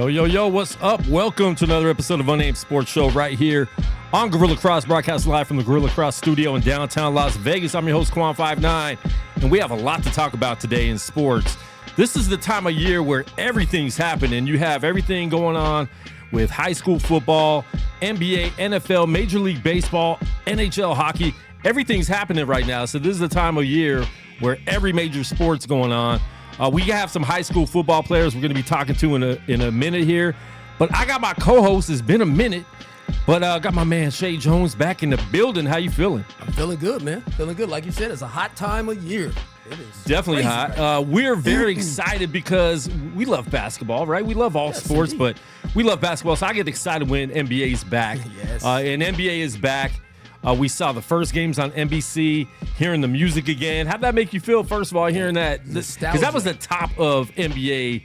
Yo, what's up? Welcome to another episode of Unnamed Sports Show right here on Gorilla Cross, broadcast live from the Gorilla Cross studio in downtown Las Vegas. I'm your host, Quan59, and we have a lot to talk about today in sports. This is the time of year where everything's happening. You have everything going on with high school football, NBA, NFL, Major League Baseball, NHL hockey. Everything's happening right now, so this is the time of year where every major sport's going on. We have some high school football players we're going to be talking to in a minute here. But I got my co-host. It's been a minute. But I got my man Shay Jones back in the building. How you feeling? I'm feeling good, man. Feeling good. Like you said, it's a hot time of year. It is definitely hot. Right we're very excited because we love basketball, right? We love all sports, indeed. But we love basketball. So I get excited when NBA is back. Yes. And NBA is back. We saw the first games on NBC, hearing the music again. How'd that make you feel, first of all, hearing that? Because that was the top of NBA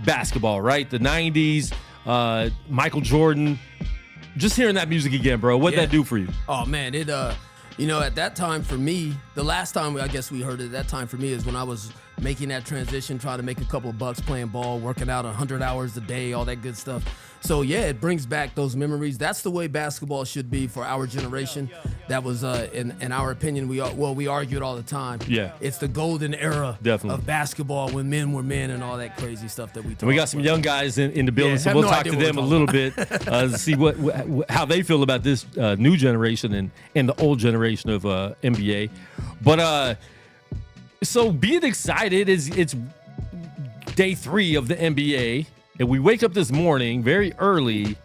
basketball, right? The 90s, Michael Jordan. Just hearing that music again, bro. What'd that do for you? Oh, man. It, at that time for me, the last time I guess we heard it, that time for me is when I was making that transition, trying to make a couple of bucks playing ball, working out 100 hours a day, all that good stuff. So, yeah, it brings back those memories. That's the way basketball should be for our generation. That was, in our opinion, we argued all the time. Yeah. It's the golden era Definitely. of basketball when men were men and all that crazy stuff that we talk about. We got some young guys in the building, so we'll talk to them a little bit to see how they feel about this new generation and the old generation of NBA. But so being excited it's day 3 of the NBA. And we wake up this morning very early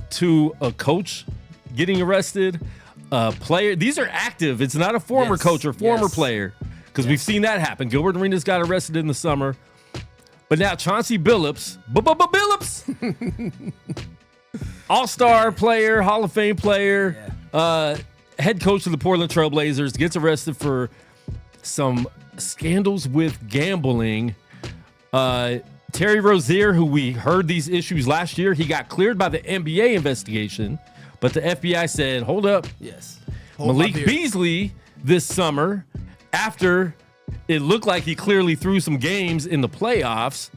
to a coach getting arrested, a player. These are active. It's not a former coach or former player, because we've seen that happen. Gilbert Arenas got arrested in the summer. But now Chauncey Billups, all-star player, Hall of Fame player, head coach of the Portland Trailblazers, gets arrested for some scandals with gambling. Terry Rozier, who we heard these issues last year, he got cleared by the NBA investigation, but the FBI said, hold up. Yes. Malik Beasley this summer, after it looked like he clearly threw some games in the playoffs,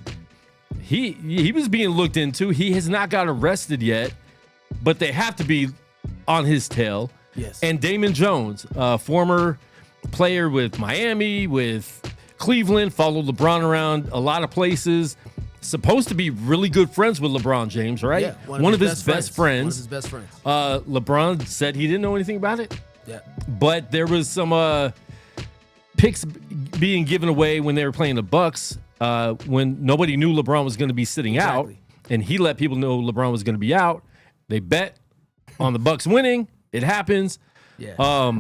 he was being looked into. He has not got arrested yet, but they have to be on his tail. Yes. And Damon Jones, former player with Miami, with Cleveland, followed LeBron around a lot of places. Supposed to be really good friends with LeBron James, right? Yeah, one of his best friends. One of his best friends. LeBron said he didn't know anything about it. Yeah. But there was some picks being given away when they were playing the Bucks, when nobody knew LeBron was going to be sitting out, and he let people know LeBron was going to be out. They bet on the Bucks winning. It happens. Yeah.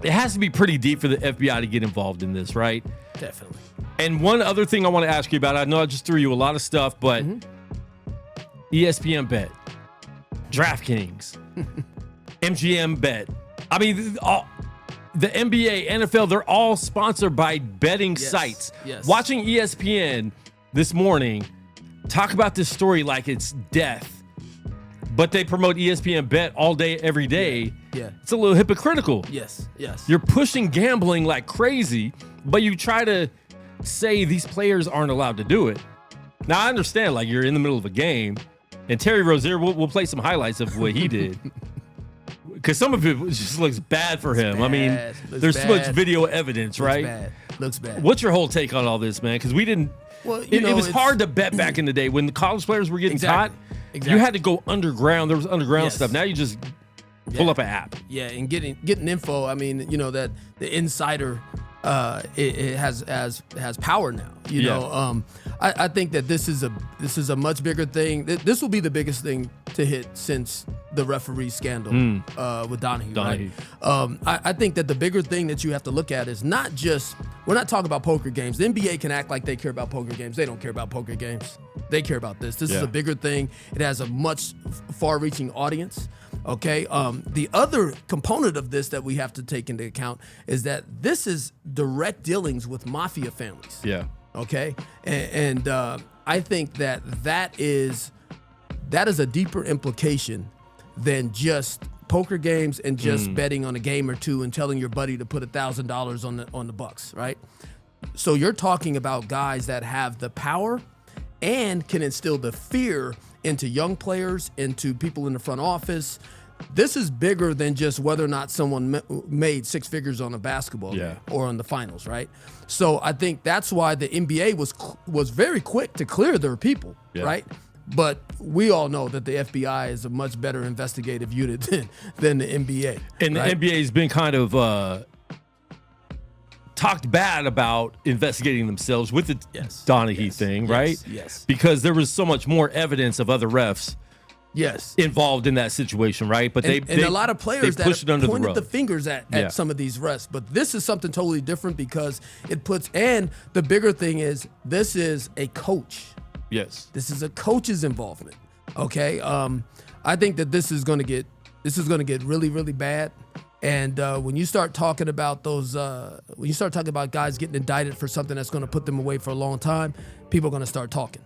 It has to be pretty deep for the FBI to get involved in this, right? Definitely. And one other thing I want to ask you about, I know I just threw you a lot of stuff, but ESPN Bet, DraftKings, MGM Bet. I mean, the NBA, NFL, they're all sponsored by betting sites. Yes. Watching ESPN this morning talk about this story like it's death, but they promote ESPN Bet all day, every day. Yeah. It's a little hypocritical. Yes. You're pushing gambling like crazy, but you try to say these players aren't allowed to do it. Now, I understand, like, you're in the middle of a game, and Terry Rozier, we'll play some highlights of what he did. Because some of it just looks bad for him. I mean, there's so much video evidence, right? Looks bad. What's your whole take on all this, man? Because we didn't... Well, it was hard to bet back in the day. When the college players were getting caught, you had to go underground. There was underground stuff. Now you just pull up an app. Yeah, and getting info. I mean, that the insider it has power now. You know, I think that this is a much bigger thing. This will be the biggest thing to hit since the referee scandal with Donahue. Right? I think that the bigger thing that you have to look at is not just, we're not talking about poker games. The NBA can act like they care about poker games. They don't care about poker games. They care about this. This is a bigger thing. It has a much far-reaching audience. Okay. The other component of this that we have to take into account is that this is direct dealings with mafia families. Yeah. Okay. And I think that is a deeper implication than just poker games and just betting on a game or two and telling your buddy to put $1,000 on the Bucks, right? So you're talking about guys that have the power and can instill the fear into young players, into people in the front office. This is bigger than just whether or not someone made six figures on a basketball game or on the finals, right? So I think that's why the NBA was very quick to clear their people, right? But we all know that the FBI is a much better investigative unit than the NBA. And right? the NBA has been kind of talked bad about investigating themselves with the Donaghy thing, right? Yes. Because there was so much more evidence of other refs involved in that situation, right? But and a lot of players that pointed the fingers at some of these refs. But this is something totally different because it puts, and the bigger thing is this is a coach. Yes. This is a coach's involvement. Okay. I think that this is going to get really, really bad. And when you start talking about guys getting indicted for something that's going to put them away for a long time, people are going to start talking.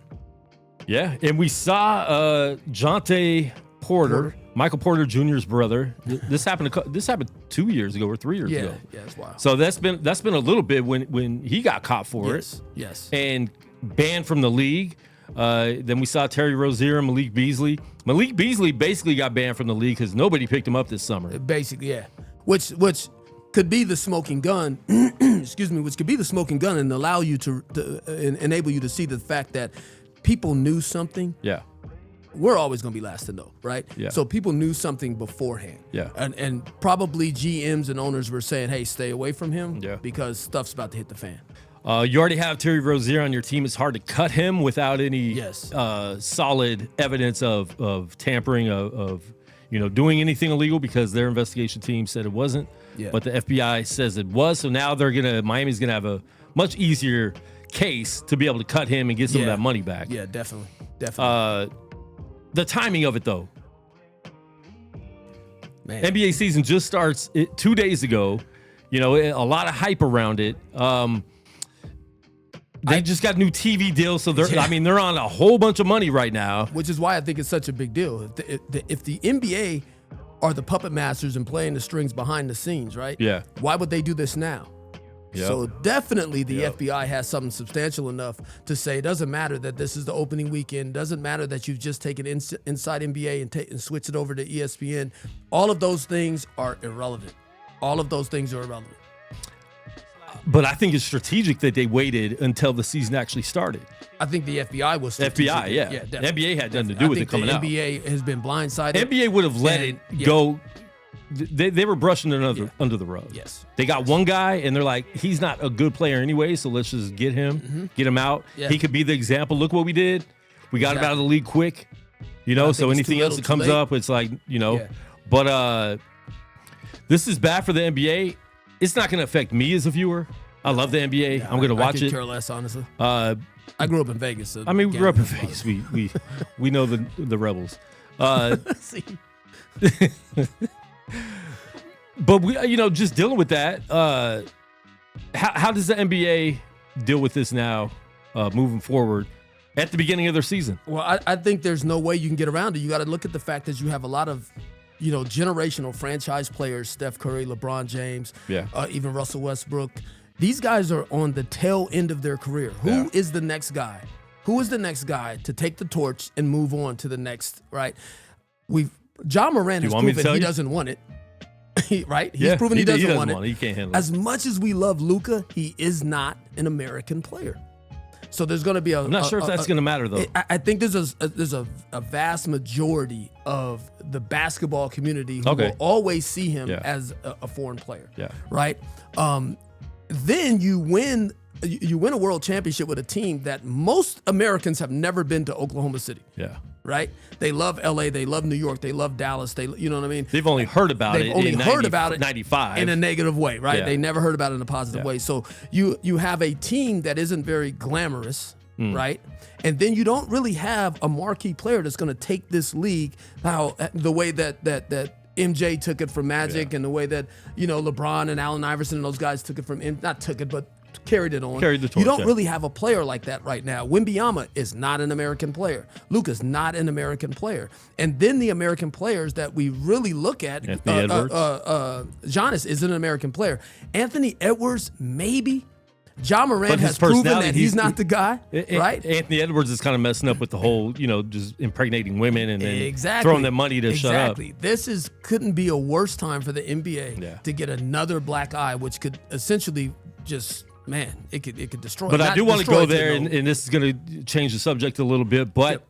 Yeah, and we saw Jonte Porter, Michael Porter Jr.'s brother. This happened 2 years ago or 3 years ago. Yeah, that's wild. So that's been a little bit when he got caught for it. Yes. And banned from the league. Then we saw Terry Rozier and Malik Beasley. Malik Beasley basically got banned from the league because nobody picked him up this summer. Basically, yeah. Which could be the smoking gun, excuse me, which could be the smoking gun and allow you to enable you to see the fact that people knew something. Yeah. We're always going to be last to know, right? Yeah. So people knew something beforehand. Yeah. And probably GMs and owners were saying, hey, stay away from him because stuff's about to hit the fan. You already have Terry Rozier on your team. It's hard to cut him without any solid evidence of tampering, of doing anything illegal because their investigation team said it wasn't. Yeah. But the FBI says it was. So now Miami's gonna have a much easier case to be able to cut him and get some of that money back. Yeah, definitely. The timing of it though. Man. NBA season just starts 2 days ago. A lot of hype around it. They just got new TV deals, so they're on a whole bunch of money right now. Which is why I think it's such a big deal. If the NBA are the puppet masters and playing the strings behind the scenes, right? Yeah. Why would they do this now? Yep. So definitely the FBI has something substantial enough to say it doesn't matter that this is the opening weekend. Doesn't matter that you've just taken inside NBA and switched it over to ESPN. All of those things are irrelevant. But I think it's strategic that they waited until the season actually started. I think the FBI was strategic. FBI, yeah. NBA had nothing to do with it coming out. NBA has been blindsided. NBA would have let it go. They were brushing it under the rug. Yes. They got one guy, and they're like, he's not a good player anyway, so let's just get him out. Yeah. He could be the example. Look what we did. We got him out of the league quick. So anything else that comes up, it's like, But this is bad for the NBA. It's not going to affect me as a viewer. I love the NBA. I'm going to watch it. I could care less, honestly. I grew up in Vegas. So we grew up in Vegas. We know the Rebels. But we, just dealing with that. How does the NBA deal with this now, moving forward at the beginning of their season? Well, I think there's no way you can get around it. You got to look at the fact that you have a lot of generational franchise players, Steph Curry, LeBron James, even Russell Westbrook. These guys are on the tail end of their career. Who is the next guy? Who is the next guy to take the torch and move on to the next, right? Ja Morant has proven he doesn't want it. Right? He's proven he doesn't want it. He can't handle it. As much as we love Luka, he is not an American player. So there's going to be I'm not sure if that's going to matter, though. I think there's a vast majority of the basketball community who will always see him as a foreign player. Yeah. Right? Then you win a world championship with a team that most Americans have never been to Oklahoma City. Yeah. Right? They love LA, they love New York, they love Dallas, you know what I mean? They've only heard about it in 95. In a negative way, right? Yeah. They never heard about it in a positive way. So you have a team that isn't very glamorous, right? And then you don't really have a marquee player that's going to take this league the way that MJ took it from Magic and the way that, LeBron and Allen Iverson and those guys took it from not took it, but carried it on. Carried the torch, you don't really have a player like that right now. Wembanyama is not an American player. Luka's not an American player. And then the American players that we really look at, Giannis isn't an American player. Anthony Edwards, maybe. Ja Morant has proven that he's not the guy, right? Anthony Edwards is kind of messing up with the whole, just impregnating women and then throwing them money to shut up. This couldn't be a worse time for the NBA to get another black eye, which could essentially just, it could destroy. But I do want to go there, and this is going to change the subject a little bit. But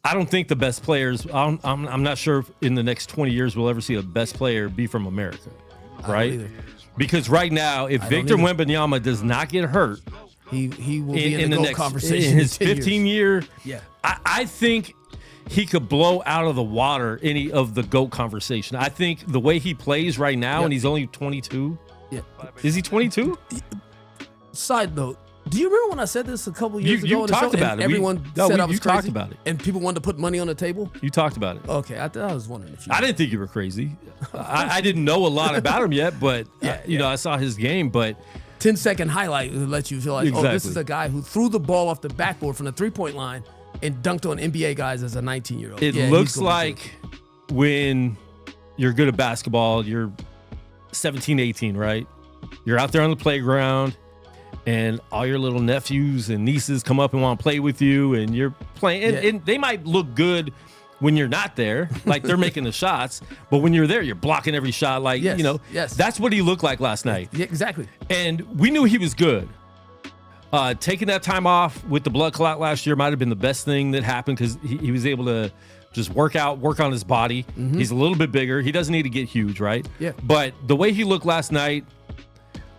I don't think the best players. I'm not sure if in the next 20 years we'll ever see a best player be from America, right? Because right now, if Victor Wembanyama does not get hurt, he will be in the GOAT conversation in his 15-year. Yeah, I think he could blow out of the water any of the GOAT conversation. I think the way he plays right now, and he's only 22. Yeah, is he 22? Side note. Do you remember when I said this a couple years ago? You talked about it. Everyone said I was crazy. Talked about it. And people wanted to put money on the table? You talked about it. Okay, I was wondering if you... I didn't think you were crazy. I didn't know a lot about him yet, but, I saw his game, but... 10-second highlight will let you feel like, this is a guy who threw the ball off the backboard from the three-point line and dunked on NBA guys as a 19-year-old. It looks like when you're good at basketball, you're 17, 18, right? You're out there on the playground, and all your little nephews and nieces come up and want to play with you, and you're playing. And they might look good when you're not there, like they're making the shots, but when you're there, you're blocking every shot. Like, that's what he looked like last night. Yeah, exactly. And we knew he was good. Taking that time off with the blood clot last year might have been the best thing that happened because he was able to just work on his body. Mm-hmm. He's a little bit bigger. He doesn't need to get huge, right? Yeah. But the way he looked last night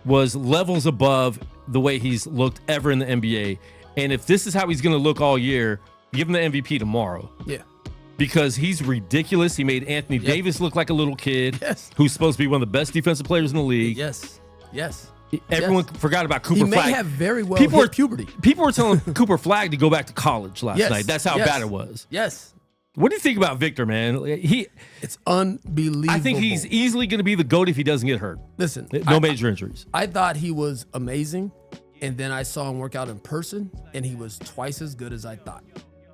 was levels above the way he's looked ever in the NBA. And if this is how he's going to look all year, give him the MVP tomorrow. Yeah. Because he's ridiculous. He made Anthony Davis look like a little kid who's supposed to be one of the best defensive players in the league. Yes. Everyone forgot about Cooper Flagg. He may have very well hit puberty. People were telling Cooper Flagg to go back to college last night. That's how bad it was. Yes. What do you think about Victor, man? It's unbelievable. I think he's easily going to be the GOAT if he doesn't get hurt. Listen, no major injuries. I thought he was amazing, and then I saw him work out in person, and he was twice as good as I thought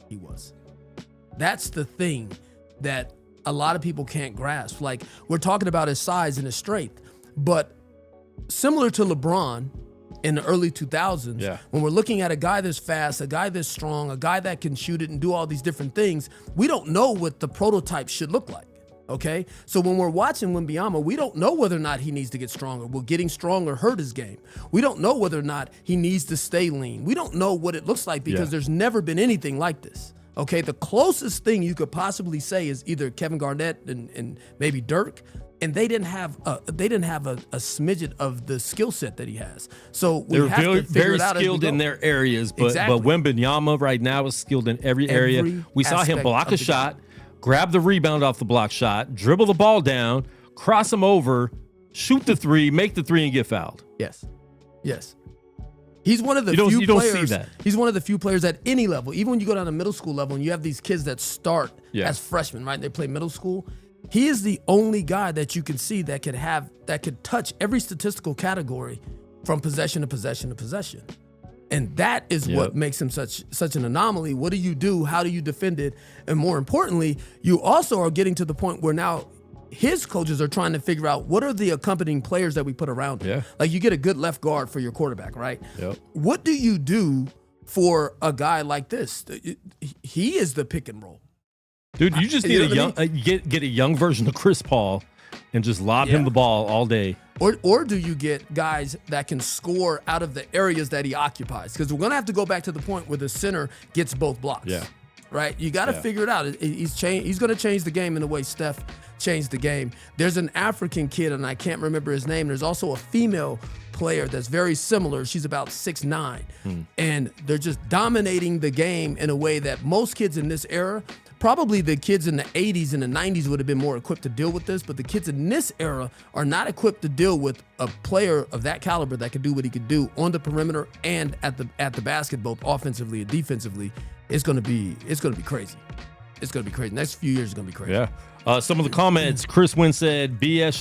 he was. That's the thing that a lot of people can't grasp. Like, we're talking about his size and his strength, but similar to LeBron in the early 2000s, when we're looking at a guy that's fast, a guy that's strong, a guy that can shoot it and do all these different things, we don't know what the prototype should look like, okay? So when we're watching Wembanyama, we don't know whether or not he needs to get stronger. Will getting stronger hurt his game? We don't know whether or not he needs to stay lean. We don't know what it looks like because there's never been anything like this, okay? The closest thing you could possibly say is either Kevin Garnett and maybe Dirk, and they didn't have a smidget of the skill set that he has. So we have to figure it out. Very skilled in their areas, but Wembanyama right now is skilled in every area. We saw him block a shot, grab the rebound off the block shot, dribble the ball down, cross him over, shoot the three, make the three, and get fouled. Yes. He's one of the few players. You don't see that. He's one of the few players at any level, even when you go down to middle school level and you have these kids that start as freshmen, right? They play middle school. He is the only guy that you can see that could touch every statistical category from possession to possession to possession. And that is what makes him such an anomaly. What do you do? How do you defend it? And more importantly, you also are getting to the point where now his coaches are trying to figure out what are the accompanying players that we put around him. Like, you get a good left guard for your quarterback, right? What do you do for a guy like this? He is the pick and roll. Dude, you just need get a young version of Chris Paul and just lob him the ball all day. Or do you get guys that can score out of the areas that he occupies? Because we're going to have to go back to the point where the center gets both blocks. Right? You got to figure it out. He's going to change the game in the way Steph changed the game. There's an African kid, and I can't remember his name. There's also a female player that's very similar. She's about 6'9", and they're just dominating the game in a way that most kids in this era, probably the kids in the 80s and the 90s would have been more equipped to deal with this, but the kids in this era are not equipped to deal with a player of that caliber that can do what he could do on the perimeter and at the basket, both offensively and defensively. It's gonna be crazy. It's gonna be crazy. Next few years is gonna be crazy. Some of the comments. Chris Wynn said, BS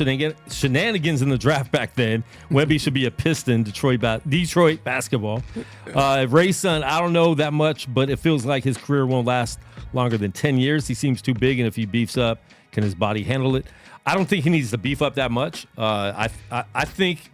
shenanigans in the draft back then. Wemby should be a Piston, Detroit basketball. Ray's son, I don't know that much, but it feels like his career won't last longer than 10 years. He seems too big, and if he beefs up, can his body handle it? I don't think he needs to beef up that much. I think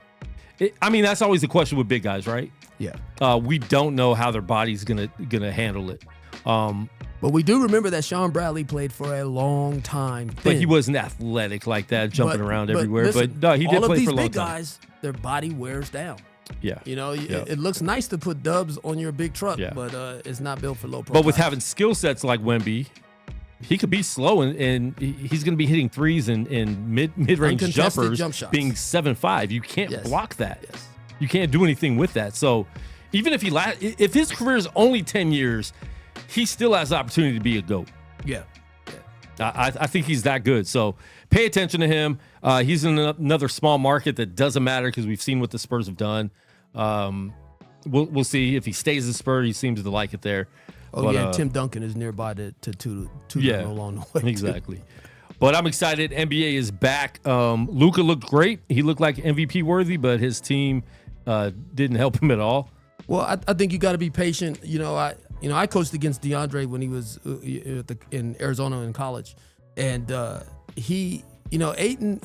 That's always the question with big guys, right? Yeah. We don't know how their body's gonna handle it. But we do remember that Sean Bradley played for a long time. But he wasn't athletic like that, jumping around everywhere. Listen, but no, he did all play of these for a long big time. guys, their body wears down. Yeah. It looks nice to put dubs on your big truck, but it's not built for low profile. But with having skill sets like Wemby, he could be slow and he's going to be hitting threes and mid-range jumpers jump shots. Being 7'5". You can't block that. Yes. You can't do anything with that. So even if if his career is only 10 years, he still has the opportunity to be a GOAT. Yeah. I think he's that good. So pay attention to him. He's in another small market that doesn't matter because we've seen what the Spurs have done. We'll see if he stays a Spur. He seems to like it there. Tim Duncan is nearby to tutor him along the way. Exactly. But I'm excited. NBA is back. Luka looked great. He looked like MVP worthy, but his team didn't help him at all. Well, I think you got to be patient. I coached against DeAndre when he was in Arizona in college, and Ayton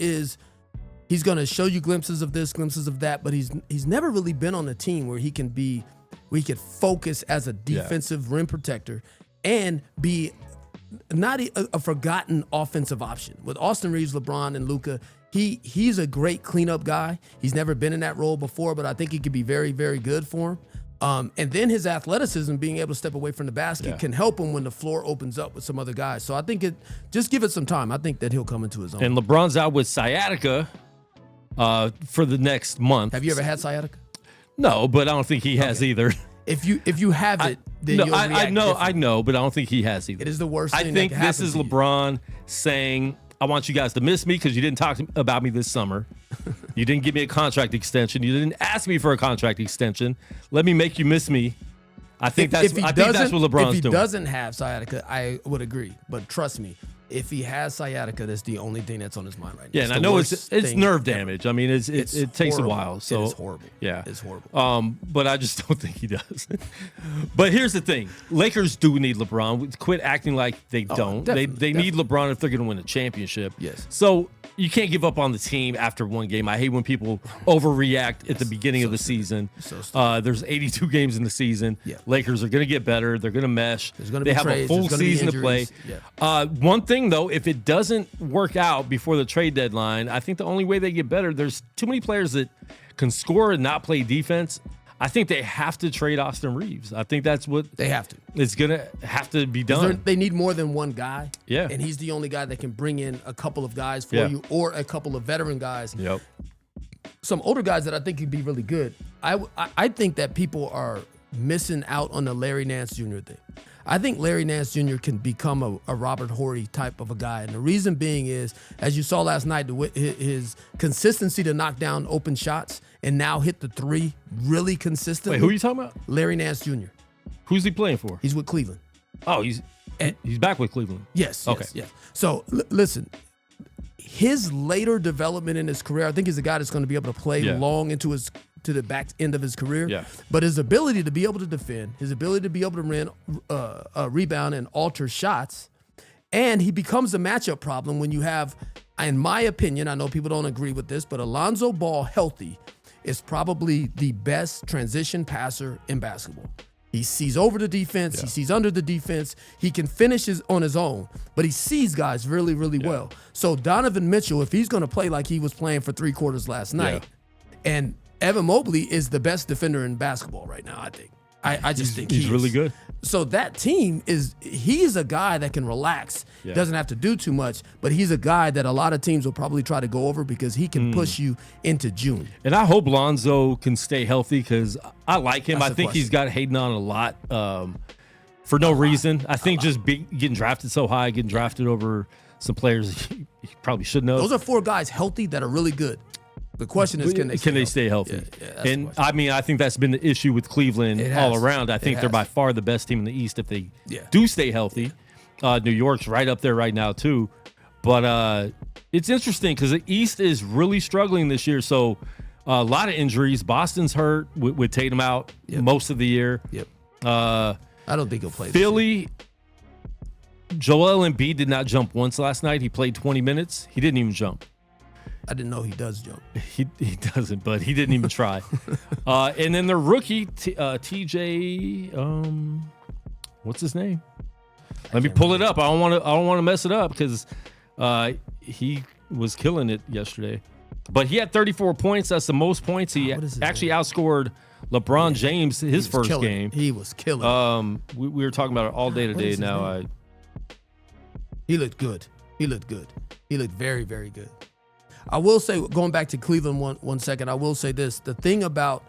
he's going to show you glimpses of this, glimpses of that, but he's never really been on a team where he could focus as a defensive rim protector and be not a forgotten offensive option. With Austin Reeves, LeBron, and Luka, he's a great cleanup guy. He's never been in that role before, but I think he could be very, very good for him. And then his athleticism, being able to step away from the basket, can help him when the floor opens up with some other guys. So I think just give it some time. I think that he'll come into his own. And LeBron's out with sciatica for the next month. Have you ever had sciatica? No, but I don't think he has either. If you have it, then you'll react I know, but I don't think he has either. It is the worst thing. I think this is LeBron saying, I want you guys to miss me because you didn't talk about me this summer. You didn't give me a contract extension. You didn't ask me for a contract extension. Let me make you miss me. I think that's what LeBron's doing. If he doesn't have sciatica, I would agree. But trust me, if he has sciatica, that's the only thing that's on his mind right now. Yeah, and I know it's nerve damage. I mean, it takes a while. So it's horrible. Yeah, it's horrible. But I just don't think he does. But here's the thing: Lakers do need LeBron. Quit acting like they don't. They need LeBron if they're going to win a championship. Yes. So you can't give up on the team after one game. I hate when people overreact at the beginning of the season. There's 82 games in the season. Yeah. Lakers are going to get better. They're going to mesh. They have a full season to play. Yeah. One thing though, if it doesn't work out before the trade deadline, I think the only way they get better, there's too many players that can score and not play defense. I think they have to trade Austin Reeves. I think that's what they have to. It's going to have to be done. They need more than one guy. Yeah. And he's the only guy that can bring in a couple of guys for you or a couple of veteran guys. Yep. Some older guys that I think could be really good. I think that people are missing out on the Larry Nance Jr. thing. I think Larry Nance Jr. can become a Robert Horry type of a guy. And the reason being is, as you saw last night, his consistency to knock down open shots and now hit the three really consistently. Wait, who are you talking about? Larry Nance Jr. Who's he playing for? He's with Cleveland. Oh, he's back with Cleveland. Yes. Okay. Yes. So listen, his later development in his career, I think he's a guy that's going to be able to play long into the back end of his career. Yeah. But his ability to be able to defend, his ability to be able to rebound and alter shots, and he becomes a matchup problem when you have, in my opinion, I know people don't agree with this, but Alonzo Ball healthy is probably the best transition passer in basketball. He sees over the defense. He sees under the defense. He can finish on his own, but he sees guys really, really well. So Donovan Mitchell, if he's going to play like he was playing for 3 quarters last night, and Evan Mobley is the best defender in basketball right now, I think. I just think he's really good. So that team he's a guy that can relax, doesn't have to do too much, but he's a guy that a lot of teams will probably try to go over because he can push you into June. And I hope Lonzo can stay healthy because I like him. That's I think he's got Hayden on a lot for no reason. I think just getting drafted so high, getting drafted over some players he probably shouldn't know. Those are 4 guys healthy that are really good. The question is, can they stay healthy? Yeah, and I mean, I think that's been the issue with Cleveland all around. I think they're by far the best team in the East if they do stay healthy. New York's right up there right now too. But it's interesting because the East is really struggling this year. So a lot of injuries. Boston's hurt with Tatum out most of the year. I don't think he'll play. Philly, Joel Embiid did not jump once last night. He played 20 minutes. He didn't even jump. I didn't know he does jump. He doesn't, but he didn't even try. And then the rookie, TJ, what's his name? Let me pull it up. I don't want to mess it up because he was killing it yesterday. But he had 34 points. That's the most points. He actually outscored LeBron James his first game. He was killing. We were talking about it all day today. Now he looked good. He looked good. He looked very, very good. I will say, going back to Cleveland one second, I will say this. The thing about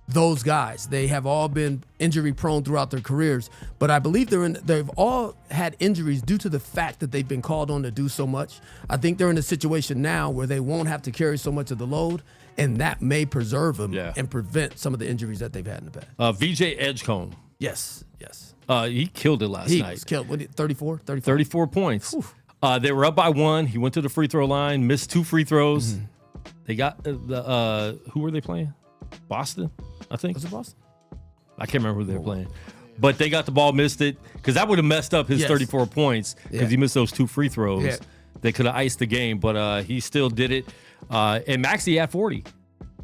those guys, they have all been injury prone throughout their careers, but I believe they've all had injuries due to the fact that they've been called on to do so much. I think they're in a situation now where they won't have to carry so much of the load, and that may preserve them and prevent some of the injuries that they've had in the past. VJ Edgecombe. Yes. He killed it last night. He was killed. What, 34? 34 points. They were up by 1. He went to the free throw line, missed 2 free throws. Mm-hmm. They got who were they playing? Boston, I think. Was it Boston? I can't remember who they were playing. But they got the ball, missed it, because that would have messed up his 34 points because he missed those 2 free throws. Yeah. They could have iced the game, but he still did it. And Maxey had 40.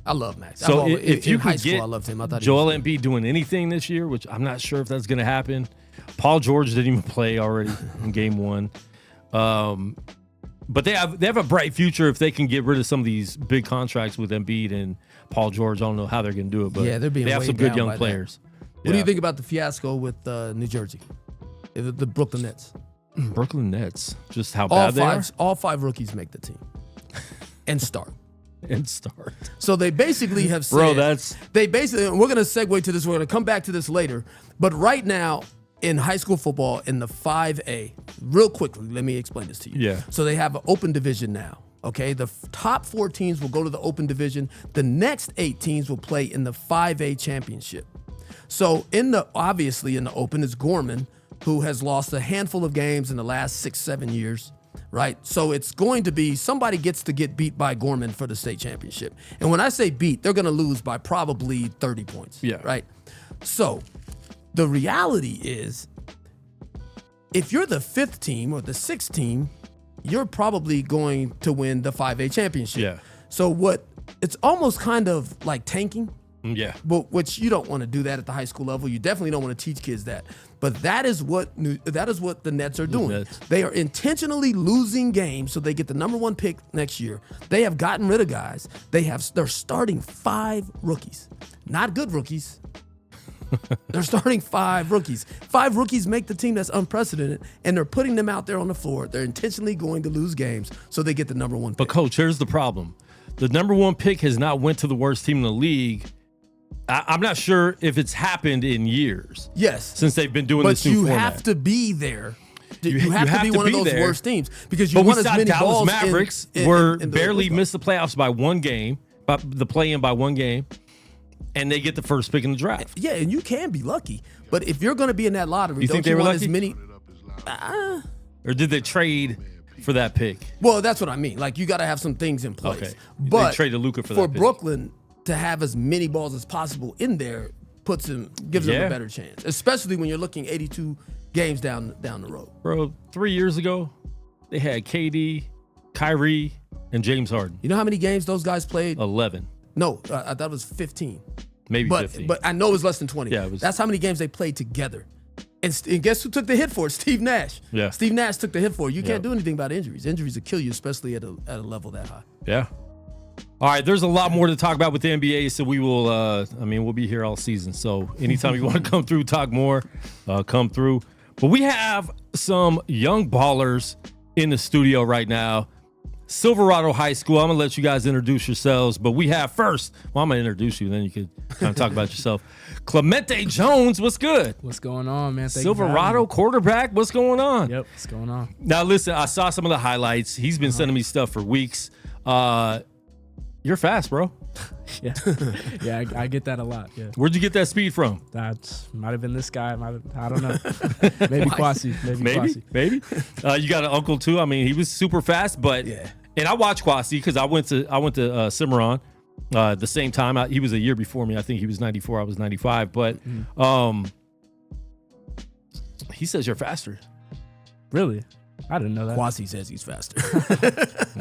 I love Max. So if you could get I loved him. I thought Joel Embiid doing anything this year, which I'm not sure if that's going to happen. Paul George didn't even play already in game 1. But they have a bright future if they can get rid of some of these big contracts with Embiid and Paul George. I don't know how they're going to do it, but they have some good young players. What do you think about the fiasco with New Jersey, the Brooklyn Nets? Brooklyn Nets, just how bad they are? All 5 rookies make the team and start. So they basically have said, bro, and we're going to segue to this. We're going to come back to this later. But right now, in high school football, in the 5A, real quickly, let me explain this to you. Yeah. So they have an open division now. Okay, the top 4 teams will go to the open division. The next 8 teams will play in the 5A championship. So obviously in the open is Gorman, who has lost a handful of games in the last 6-7 years, right? So it's going to be somebody gets to get beat by Gorman for the state championship. And when I say beat, they're going to lose by probably 30 points. Yeah. Right. So the reality is, if you're the 5th team or the 6th team, you're probably going to win the 5A championship. Yeah. So it's almost kind of like tanking. Yeah. But which you don't want to do that at the high school level. You definitely don't want to teach kids that. But that is what the Nets are doing. They are intentionally losing games so they get the number 1 pick next year. They have gotten rid of guys. They're starting 5 rookies. Not good rookies. They're starting 5 rookies. 5 rookies make the team. That's unprecedented. And they're putting them out there on the floor. They're intentionally going to lose games so they get the number 1 pick. But Coach, here's the problem. The number 1 pick has not went to the worst team in the league. I'm not sure if it's happened in years. Yes. Since they've been doing this new format. But you have to be there. You have to be one of those worst teams because you want as many Dallas balls Mavericks barely missed the playoffs by 1 game, the play-in by 1 game. And they get the first pick in the draft. Yeah, and you can be lucky. But if you're going to be in that lottery, you think they were lucky? As many? Or did they trade for that pick? Well, that's what I mean. Like, you got to have some things in place. Okay. But they traded Luka for that pick. For Brooklyn to have as many balls as possible in there gives them a better chance, especially when you're looking 82 games down the road. Bro, 3 years ago, they had KD, Kyrie, and James Harden. You know how many games those guys played? 11. No, I thought it was 15. Maybe 15. But I know it was less than 20. Yeah, that's how many games they played together. And guess who took the hit for it? Steve Nash. Yeah. Steve Nash took the hit for it. You can't do anything about injuries. Injuries will kill you, especially at a level that high. Yeah. All right, there's a lot more to talk about with the NBA, so we will, we'll be here all season. So anytime you want to come through, talk more, come through. But we have some young ballers in the studio right now. Silverado High School. I'm going to let you guys introduce yourselves, but we have first, I'm going to introduce you, then you can kind of talk about yourself. Clementé Jones, what's good? What's going on, man? Silverado quarterback, what's going on? Yep, what's going on? Now, listen, I saw some of the highlights. He's been sending me stuff for weeks. You're fast, bro. Yeah, I get that a lot. Yeah. Where'd you get that speed from? That might have been this guy. I don't know. Maybe Kwasi. Maybe. You got an uncle too. I mean, he was super fast, but and I watched Kwasi because I went to Cimarron the same time. He was a year before me. I think he was 94. I was 95. But he says you're faster. Really? I didn't know that. Kwasi says he's faster.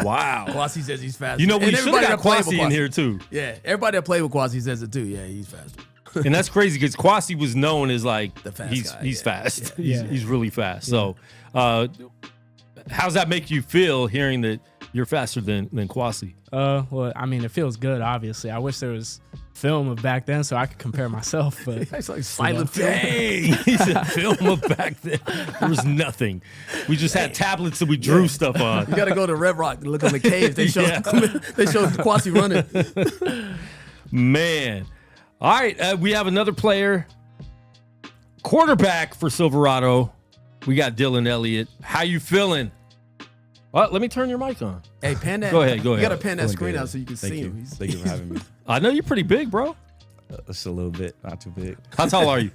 Wow. Kwasi says he's faster. You know, we And should everybody have that got played with Kwasi in Kwasi- here too. Yeah, everybody that played with Kwasi says it too. Yeah, he's faster. And that's crazy because Kwasi was known as like The fast he's guy, he's yeah. fast. Yeah. He's really fast. So, how's that make you feel hearing that you're faster than Kwasi? Well, I mean, it feels good. Obviously, I wish there was film of back then so I could compare myself. But It's like silent film. Dang, he said film of back then. There was nothing. We just had tablets that we drew stuff on. You got to go to Red Rock and look on the caves. They show they show Kwasi running. Man. All right, we have another player. Quarterback for Silverado. We got Dillon Elliot. How you feeling? Well, let me turn your mic on. Hey, pan that. Go ahead, go You ahead. got to pan that Feeling screen good. out so you can Thank see you. him. Thank you for having me. I know you're pretty big, bro. Just a little bit, not too big. How tall are you?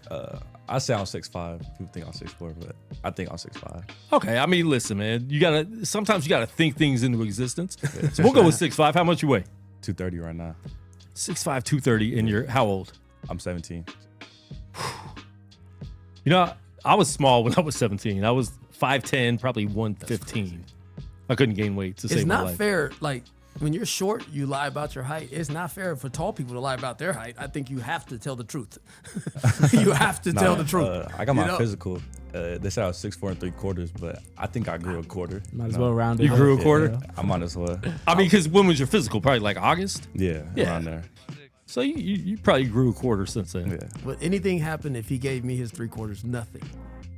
I say I'm 6'5". People think I'm 6'4", but I think I'm 6'5". Okay, I mean, listen, man. Sometimes you gotta think things into existence. So we'll go with 6'5". How much you weigh? 230 right now. 6'5", 230, and you're how old? I'm 17. You know, I was small when I was 17. I was 5'10", probably 115. I couldn't gain weight to It's save my not life. fair. Like when you're short, you lie about your height. It's not fair for tall people to lie about their height. I think you have to tell the truth. You have to tell the truth. I got my You know? physical. They said I was 6'4" and 3/4", but I think I grew a quarter. might as well round it. You up. grew a quarter? I might as well. I mean, because when was your physical? Probably like August? Yeah, Yeah. around there. So you probably grew a quarter since then. Yeah. Would anything happen if he gave me his 3/4? Nothing.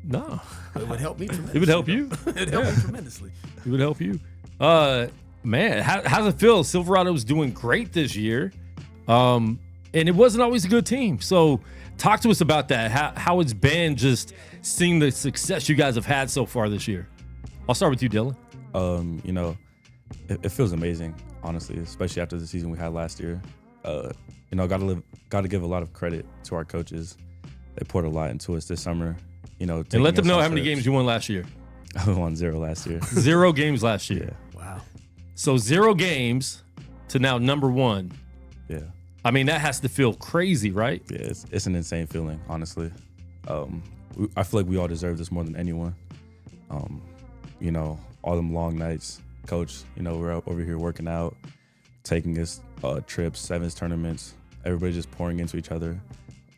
No, It would help me tremendously. it would help you. It'd help me tremendously. It would help you. Man, how does it feel? Silverado's doing great this year. And it wasn't always a good team. So talk to us about that. How it's been just seeing the success you guys have had so far this year. I'll start with you, Dillon. You know, it feels amazing, honestly, especially after the season we had last year. You know, got to give a lot of credit to our coaches. They poured a lot into us this summer. You know, And let them taking us know on how many trips. games you won last year. I won 0 last year. 0 games last year. Yeah, Wow. So 0 games to now number 1. yeah. I mean, that has to feel crazy, right? Yeah, it's an insane feeling, honestly. I feel like we all deserve this more than anyone. You know, all them long nights, coach, you know, we're over here working out, taking us trips, sevens tournaments, everybody just pouring into each other.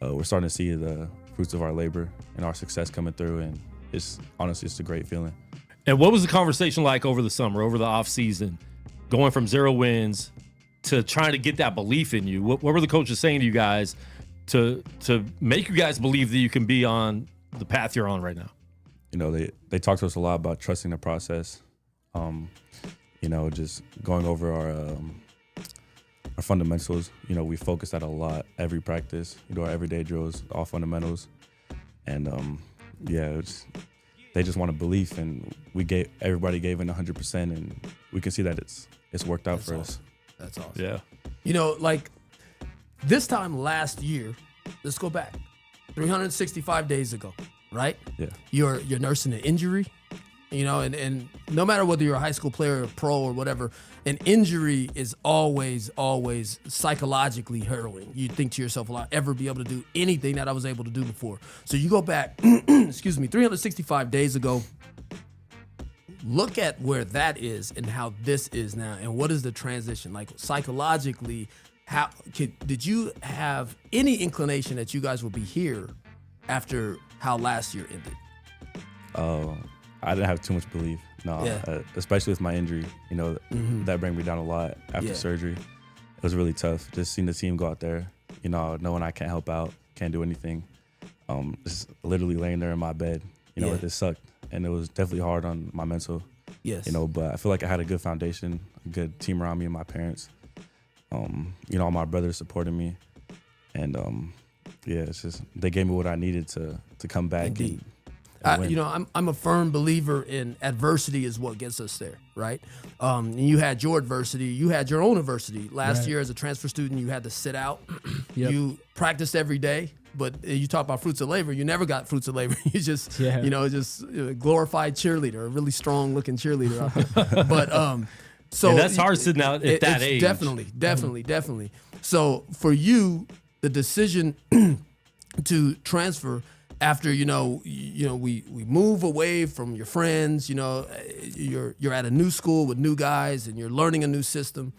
We're starting to see the fruits of our labor and our success coming through, and it's honestly, it's a great feeling. And what was the conversation like over the summer, over the off season, going from 0 wins to trying to get that belief in you? What were the coaches saying to you guys to make you guys believe that you can be on the path you're on right now? You know, they talk to us a lot about trusting the process. You know, just going over our fundamentals. You know, we focus that a lot every practice. You know, our everyday drills, all fundamentals, and yeah, they just want a belief, and everybody gave in 100%, and we can see that it's worked out for us. That's awesome. Yeah. You know, like this time last year, let's go back 365 days ago, right? Yeah. You're nursing an injury, you know, and no matter whether you're a high school player or pro or whatever, an injury is always psychologically harrowing. You think to yourself, will I ever be able to do anything that I was able to do before? So you go back, 365 days ago. Look at where that is and how this is now, and what is the transition like psychologically? Did you have any inclination that you guys would be here after how last year ended? I didn't have too much belief, no, Yeah. Especially with my injury. You know, that brought me down a lot after Yeah. surgery. It was really tough just seeing the team go out there, you know, knowing I can't help out, can't do anything. Just literally laying there in my bed, you know, Yeah. it just sucked. And it was definitely hard on my mental, Yes. you know, but I feel like I had a good foundation, a good team around me and my parents. You know, all my brothers supporting me. And yeah, it's just, they gave me what I needed to come back. Indeed. And win. You know, I'm a firm believer in adversity is what gets us there, right? And you had your adversity, you had your own adversity. Last Right. year as a transfer student, you had to sit out. Yep. You practiced every day, but you talk about fruits of labor. You never got fruits of labor. You just, Yeah. you know, just a glorified cheerleader, a really strong looking cheerleader out there. But so And that's hard sitting out at that it's age. Definitely. So for you, the decision to transfer, after we move away from your friends, you're at a new school with new guys and you're learning a new system.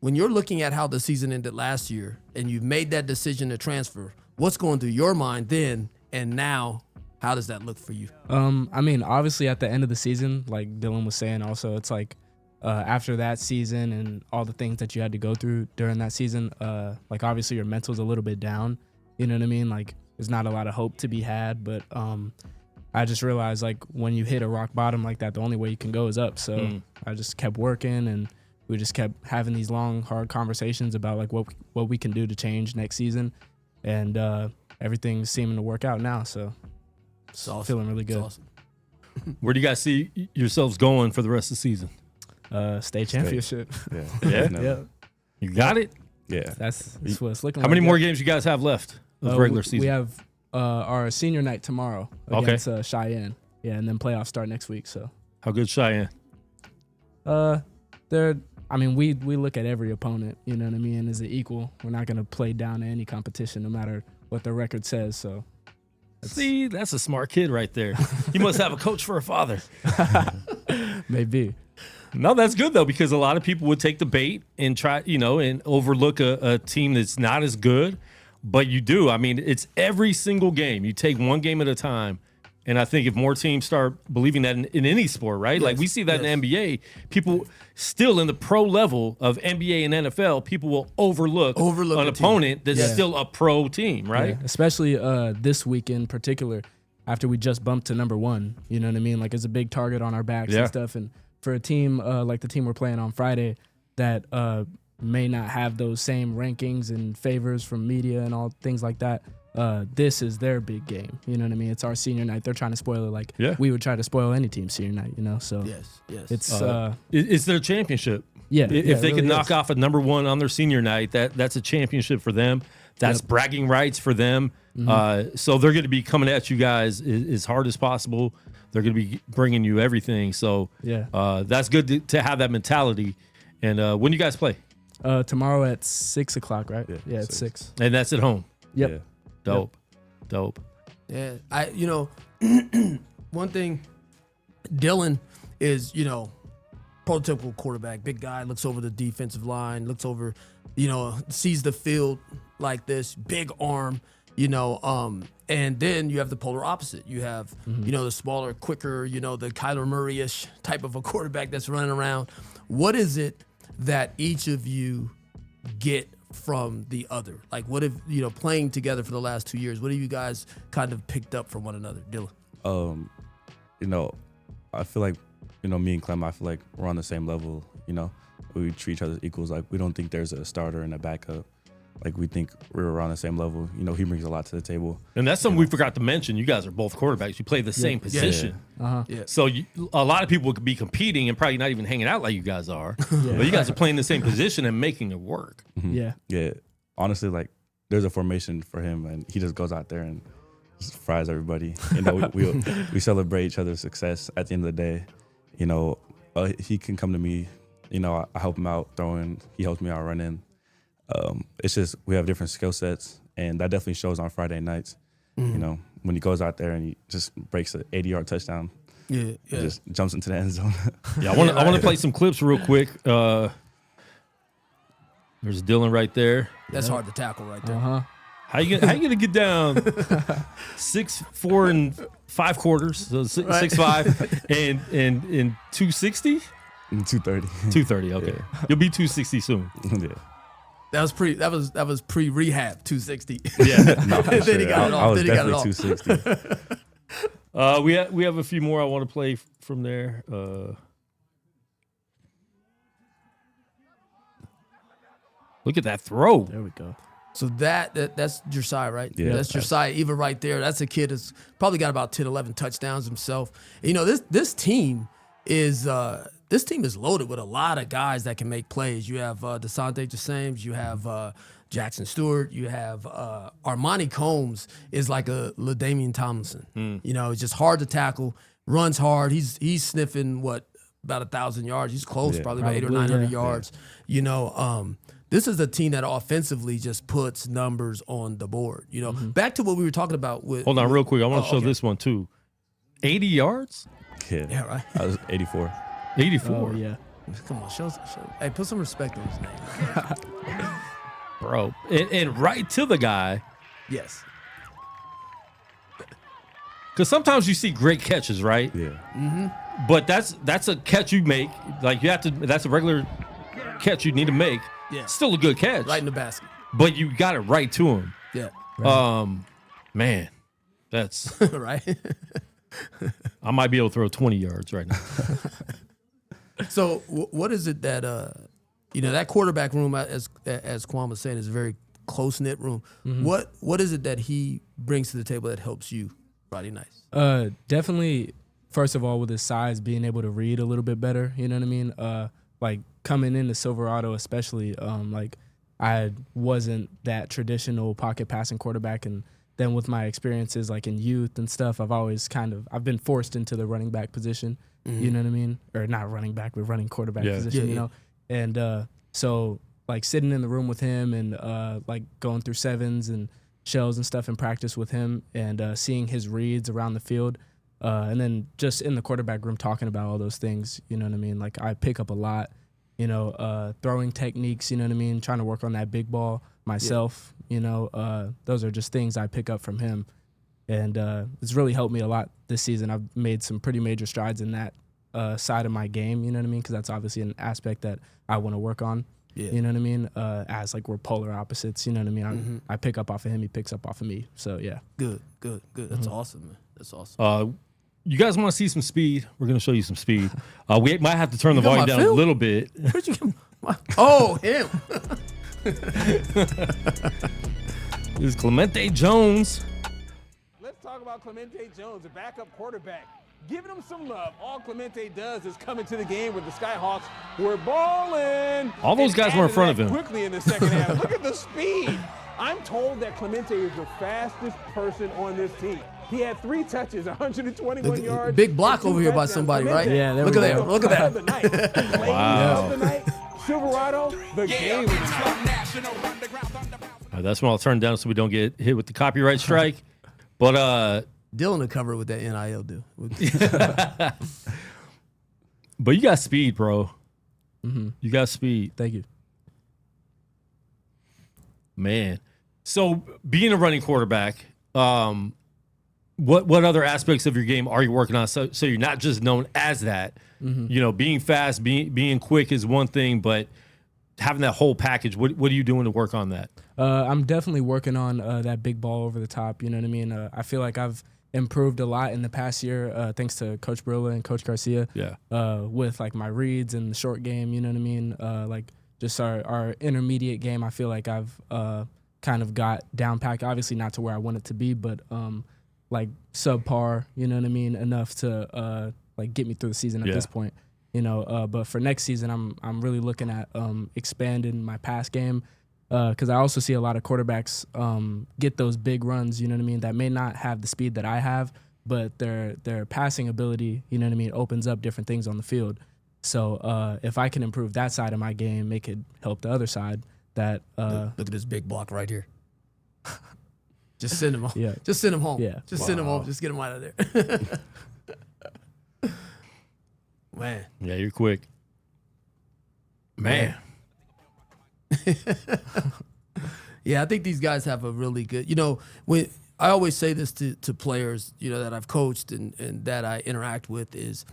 When you're looking at how the season ended last year and you've made that decision to transfer, what's going through your mind then and now? How does that look for you? I mean, obviously at the end of the season, like Dillon was saying also, it's like after that season and all the things that you had to go through during that season, like obviously your mental's a little bit down, you know what I mean? Like there's not a lot of hope to be had, but I just realized like when you hit a rock bottom like that, the only way you can go is up. So I just kept working and we just kept having these long, hard conversations about like what we can do to change next season. And everything's seeming to work out now, so it's awesome. Feeling really good. Awesome. Where do you guys see yourselves going for the rest of the season? State championship. Yeah. You got it? Yeah. That's what it's looking How like. many more games you guys have left of the regular season? We have our senior night tomorrow against Cheyenne. Yeah, and then playoffs start next week. So how good Cheyenne? We look at every opponent, you know what I mean, as an equal. We're not gonna play down to any competition no matter what the record says. So see, that's a smart kid right there. You must have a coach for a father. Maybe. No, that's good though, because a lot of people would take the bait and try, and overlook a team that's not as good. But you do. I mean, it's every single game. You take one game at a time. And I think if more teams start believing that in any sport, right? Yes, like we see that in the NBA, people still in the pro level of NBA and NFL, people will overlook an opponent that's still a pro team, right? Yeah. Especially this week in particular, after we just bumped to number 1. You know what I mean? Like it's a big target on our backs and stuff. And for a team like the team we're playing on Friday that may not have those same rankings and favors from media and all things like that, this is their big game. You know what I mean? It's our senior night. They're trying to spoil it like we would try to spoil any team's senior night, So it's their championship. Yeah. If they could knock off a number 1 on their senior night, that's a championship for them. That's bragging rights for them. So they're going to be coming at you guys as hard as possible. They're going to be bringing you everything. So that's good to have that mentality. And when do you guys play? Tomorrow at 6 o'clock, right? Yeah, at 6. And that's at home. Yep. Yeah. Dope. Yeah, one thing, Dillon is, prototypical quarterback, big guy, looks over the defensive line, looks over, sees the field like this, big arm, and then you have the polar opposite. You have, the smaller, quicker, the Kyler Murray-ish type of a quarterback that's running around. What is it that each of you get from the other? Like, what if, playing together for the last 2 years, what have you guys kind of picked up from one another? Dillon? I feel like, me and Clem, I feel like we're on the same level, we treat each other as equals. Like, we don't think there's a starter and a backup. Like, we think we're around the same level. He brings a lot to the table. And that's something we forgot to mention. You guys are both quarterbacks. You play the same position. Yeah. So a lot of people could be competing and probably not even hanging out like you guys are. But you guys are playing the same position and making it work. Yeah. Yeah. Honestly, like, there's a formation for him, and he just goes out there and just fries everybody. We celebrate each other's success at the end of the day. He can come to me. I help him out throwing. He helps me out running. It's just we have different skill sets, and that definitely shows on Friday nights. When he goes out there and he just breaks an 80-yard touchdown, just jumps into the end zone. I want to play some clips real quick. There's Dillon right there. That's hard to tackle right there. How you gonna get down 6'4" and 5 quarters, so 6'5" and 260? 230. 230. Okay, you'll be 260 soon. Yeah. That was pre-rehab 260. Yeah. No, Then sure. he got it off. I was Then he got it definitely off. 260. We have a few more I want to play from there. Look at that throw. There we go. So that's Josiah, right? Yeah. That's Josiah Eva right there. That's a kid that's probably got about 10, 11 touchdowns himself. This team is loaded with a lot of guys that can make plays. You have DeSante James, you have Jackson Stewart, you have Armani Combs is like a LaDainian Tomlinson. It's just hard to tackle, runs hard. He's sniffing about 1,000 yards. He's close, probably about 800 or 900 yards. this is a team that offensively just puts numbers on the board. You know, back to what we were talking about with. Hold on, real quick. I want to show this one too. 80 yards. Yeah, right. I was 84. 84. Oh, yeah. Come on, show. Hey, put some respect on his name, Bro. And right to the guy. Yes. Because sometimes you see great catches, right? Yeah. But that's a catch you make. Like you have to. That's a regular catch you need to make. Yeah. Still a good catch. Right in the basket. But you got it right to him. Yeah. Man, that's. Right. I might be able to throw 20 yards right now. So what is it that that quarterback room, as Quan was saying, is a very close knit room. What is it that he brings to the table that helps you, Roddy Nice? Definitely. First of all, with his size, being able to read a little bit better. You know what I mean? Like coming into Silverado, especially, like I wasn't that traditional pocket passing quarterback, and then with my experiences like in youth and stuff, I've been forced into the running back position. You know what I mean? Or not running back, but running quarterback position. You know, and so like sitting in the room with him and like going through sevens and shells and stuff in practice with him, and seeing his reads around the field. And then just in the quarterback room talking about all those things, you know what I mean? Like I pick up a lot, throwing techniques, you know what I mean? Trying to work on that big ball myself, those are just things I pick up from him. And it's really helped me a lot this season. I've made some pretty major strides in that side of my game, you know what I mean? Because that's obviously an aspect that I want to work on, you know what I mean? As like we're polar opposites, you know what I mean? I pick up off of him, he picks up off of me. So, yeah. Good. That's awesome, man. That's awesome. You guys want to see some speed? We're going to show you some speed. We might have to turn the got volume my down film? a little bit. Where'd you get him. This is Clementé Jones. Let's talk about Clementé Jones, a backup quarterback. Giving him some love. All Clementé does is come into the game with the Skyhawks. We're balling. All those guys were in front of him. Quickly in the second half. Look at the speed. I'm told that Clementé is the fastest person on this team. He had 3 touches, 121 yards. Big block over here by somebody, right? Yeah, Look at that. Look at The that. night. Wow. Of the night. Silverado, the game of the night. That's when I'll turn down so we don't get hit with the copyright strike. But Dillon will cover it with that NIL deal. but you got speed, bro. You got speed. Thank you. Man. So being a running quarterback, what other aspects of your game are you working on? So you're not just known as that. Being fast, being quick is one thing, but having that whole package, what are you doing to work on that? I'm definitely working on that big ball over the top. You know what I mean? I feel like I've improved a lot in the past year, thanks to Coach Brilla and Coach Garcia. Yeah. With like my reads and the short game. You know what I mean? Like just our intermediate game. I feel like I've kind of got down packed. Obviously not to where I want it to be, but like subpar. You know what I mean? Enough to like get me through the season at this point. But for next season, I'm really looking at expanding my pass game. Because I also see a lot of quarterbacks get those big runs, you know what I mean, that may not have the speed that I have, but their passing ability, you know what I mean, opens up different things on the field. So if I can improve that side of my game, it could help the other side. Look at this big block right here. Just send him home. Yeah. Just send him home. Yeah. Just send him home. Just get him out of there. Man. Yeah, you're quick. Man. Yeah, I think these guys have a really good, when I always say this to players, that I've coached and that I interact with is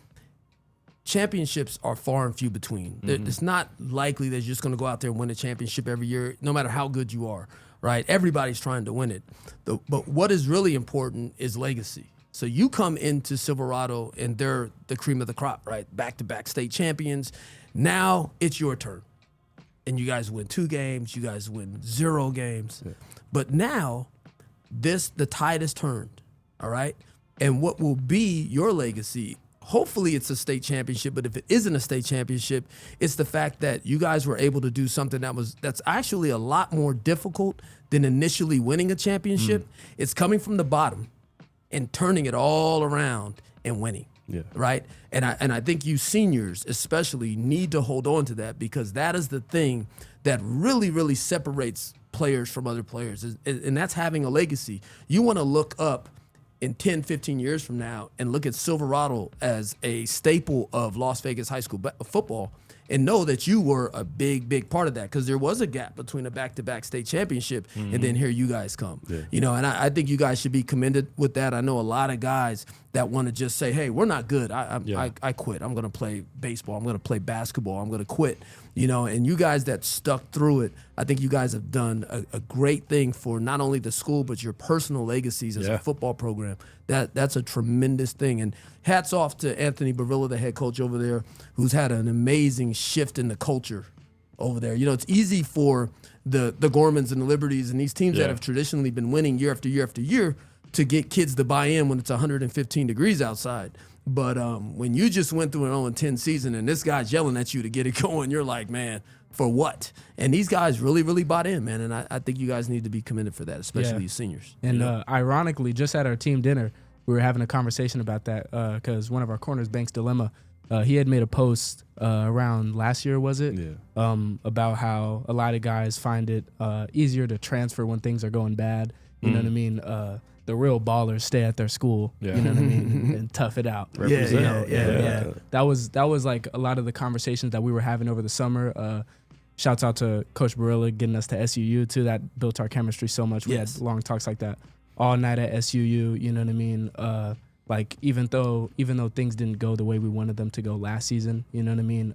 championships are far and few between. It's not likely that you're just going to go out there and win a championship every year, no matter how good you are, right? Everybody's trying to win it. But what is really important is legacy. So you come into Silverado and they're the cream of the crop, right? Back-to-back state champions. Now it's your turn. And you guys win 2 games, you guys win 0 games. Yeah. But now, the tide has turned, all right? And what will be your legacy, hopefully it's a state championship, but if it isn't a state championship, it's the fact that you guys were able to do something that's actually a lot more difficult than initially winning a championship. It's coming from the bottom and turning it all around and winning. Yeah. Right. And I think you seniors especially need to hold on to that, because that is the thing that really, really separates players from other players. And that's having a legacy. You want to look up in 10, 15 years from now and look at Silverado as a staple of Las Vegas high school football, and know that you were a big, big part of that, because there was a gap between a back-to-back state championship and then here you guys come. Yeah. You know, and I think you guys should be commended with that. I know a lot of guys that want to just say, hey, we're not good. I quit. I'm going to play baseball. I'm going to play basketball. I'm going to quit. You know, and you guys that stuck through it, I think you guys have done a great thing for not only the school, but your personal legacies as a football program. That's a tremendous thing. And hats off to Anthony Barilla, the head coach over there, who's had an amazing shift in the culture over there. You know, it's easy for the Gormans and the Liberties and these teams that have traditionally been winning year after year after year to get kids to buy in when it's 115 degrees outside. But when you just went through an 0-10 season and this guy's yelling at you to get it going, you're like, man, for what? And these guys really, really bought in, man. And I think you guys need to be commended for that, especially you seniors. And you know? Ironically, just at our team dinner, we were having a conversation about that because one of our corners, Banks Dilemma, he had made a post around last year, was it? Yeah. About how a lot of guys find it easier to transfer when things are going bad. You know what I mean? The real ballers stay at their school, you know what I mean, and tough it out. Yeah. That was like a lot of the conversations that we were having over the summer. Shouts out to Coach Barilla getting us to SUU too. That built our chemistry so much. We had long talks like that all night at SUU. You know what I mean? Like even though things didn't go the way we wanted them to go last season, you know what I mean?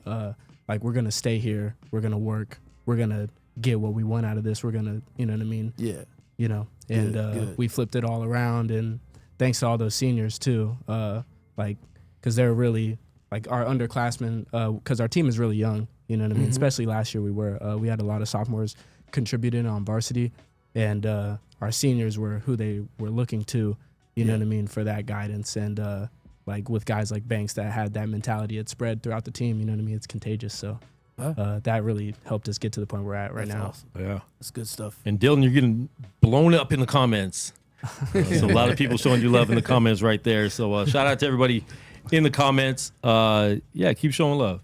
Like we're gonna stay here. We're gonna work. We're gonna get what we want out of this. We're gonna, you know what I mean? Yeah. You know, and we flipped it all around, and thanks to all those seniors too, like, because they're really like our underclassmen, because our team is really young, you know what I mean? Especially last year we had a lot of sophomores contributing on varsity, and our seniors were who they were looking to, you know what I mean, for that guidance. And like with guys like Banks that had that mentality, it spread throughout the team, you know what I mean? It's contagious. So that really helped us get to the point we're at right now. Awesome. Yeah. That's good stuff. And Dillon, you're getting blown up in the comments. So a lot of people showing you love in the comments right there. So shout out to everybody in the comments. Keep showing love.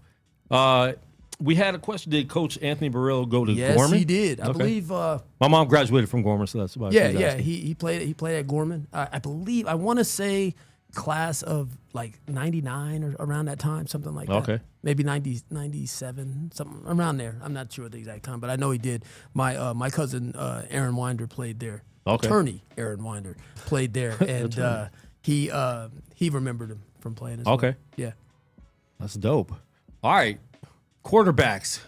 We had a question. Did Coach Anthony Barilla go to Gorman? Yes, he did. I believe. My mom graduated from Gorman, so that's why. He played at Gorman. I believe. I want to say class of like 99 or around that time, something like that. Okay. Maybe 90, 97, something around there. I'm not sure the exact time, but I know he did. My cousin Aaron Winder played there. Okay. Attorney Aaron Winder played there, and he remembered him from playing as well. Okay. Yeah. That's dope. All right. Quarterbacks.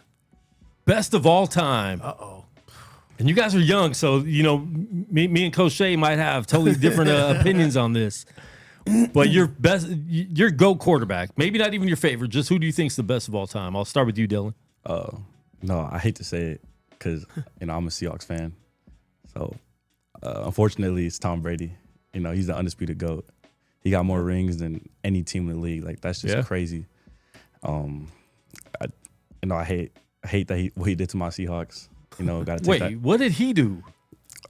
Best of all time. Uh-oh. And you guys are young, so, you know, me and Coach Shea might have totally different opinions on this. But your GOAT quarterback, maybe not even your favorite, just who do you think is the best of all time? I'll start with you, Dillon. No, I hate to say it because, you know, I'm a Seahawks fan. So, unfortunately, it's Tom Brady. You know, he's the undisputed GOAT. He got more rings than any team in the league. Like, that's just crazy. I hate that what he did to my Seahawks. You know, got to take that. What did he do?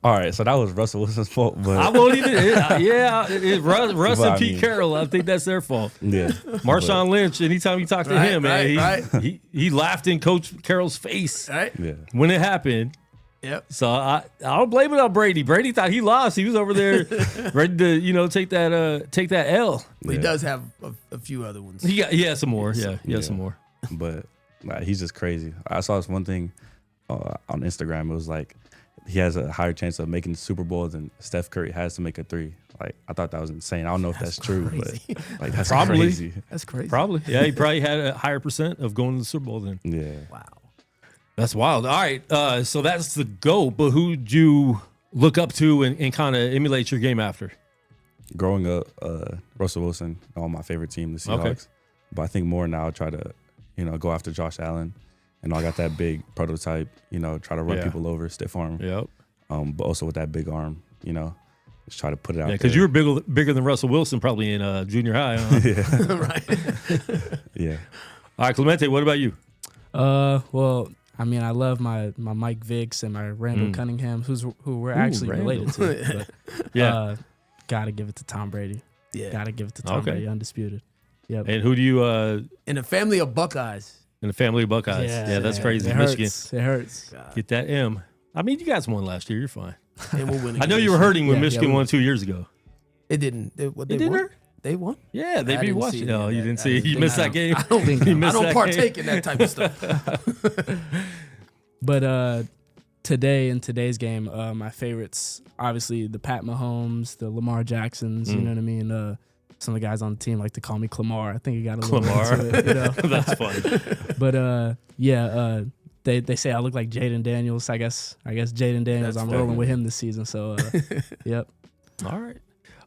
All right, so that was Russell Wilson's fault, but I won't even. Russ and Pete Carroll. I think that's their fault. Yeah, Marshawn Lynch. Anytime you talk to him, man, he laughed in Coach Carroll's face when it happened. Yep. So I don't blame it on Brady. Brady thought he lost. He was over there ready to take that L. But he does have a few other ones. He has some more. He has some more. But he's just crazy. I saw this one thing on Instagram. It was like, he has a higher chance of making the Super Bowl than Steph Curry has to make a three. Like, I thought that was insane. I don't know if that's true, crazy. but like, that's Probably. crazy. That's crazy. Probably. Yeah, he probably had a higher percent of going to the Super Bowl then. Yeah. Wow. That's wild. All right. So that's the GOAT, but who'd you look up to and kind of emulate your game after? Growing up, Russell Wilson on my favorite team, the Seahawks. Okay. But I think more now I try to, go after Josh Allen. And I got that big prototype, try to run people over, stiff arm. Yep. But also with that big arm, just try to put it out there. Because you were bigger than Russell Wilson probably in junior high. Huh? Yeah. Right. Yeah. All right, Clementé, what about you? Well, I mean, I love my Mike Vicks and my Randall Cunningham, who we're actually related to. But, Yeah. Gotta give it to Tom Brady. Yeah. Gotta give it to Tom Brady, undisputed. Yep. And who do you In a family of Buckeyes. in the family of Buckeyes? Yeah, that's crazy. It Michigan. hurts. It hurts. Get that M. I mean, you guys won last year. You're fine. And we'll win I know again you were this year. hurting when Yeah, Michigan we- won 2 years ago. It didn't. They didn't won? hurt? They won? Yeah, they I beat didn't see Washington. any No, of you that. didn't I see. didn't You think missed I that game. I don't, You missed I don't that partake game. in that type of stuff. But today in today's game, my favorites obviously the Pat Mahomes, the Lamar Jacksons. You know what I mean. Some of the guys on the team like to call me Clamar. I think he got a little Clamar. into it, you know? That's funny. But they say I look like Jaden Daniels. I guess Jaden Daniels. That's I'm fair. rolling with him this season. So yep. All right.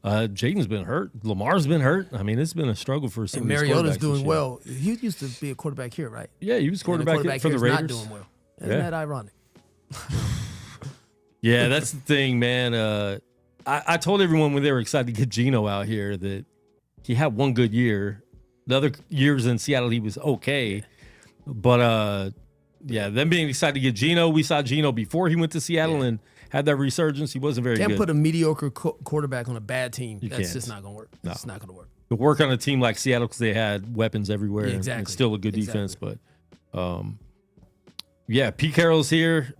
Jaden's been hurt. Lamar's been hurt. I mean, it's been a struggle for some And of these Mariota's quarterbacks doing this year. well. He used to be a quarterback here, right? Yeah, he was And quarterback for the here is Raiders. not doing well. Isn't Yeah. that ironic? Yeah, that's the thing, man. I told everyone when they were excited to get Geno out here that he had one good year. The other years in Seattle, he was okay. But, yeah, them being excited to get Geno, we saw Geno before he went to Seattle and had that resurgence. He wasn't very Can't good. put a mediocre quarterback on a bad team. That's can't. just not going to work. No. It's not going to work. to work on a team like Seattle because they had weapons everywhere Yeah, and exactly. still a good defense. But, yeah, Pete Carroll's here.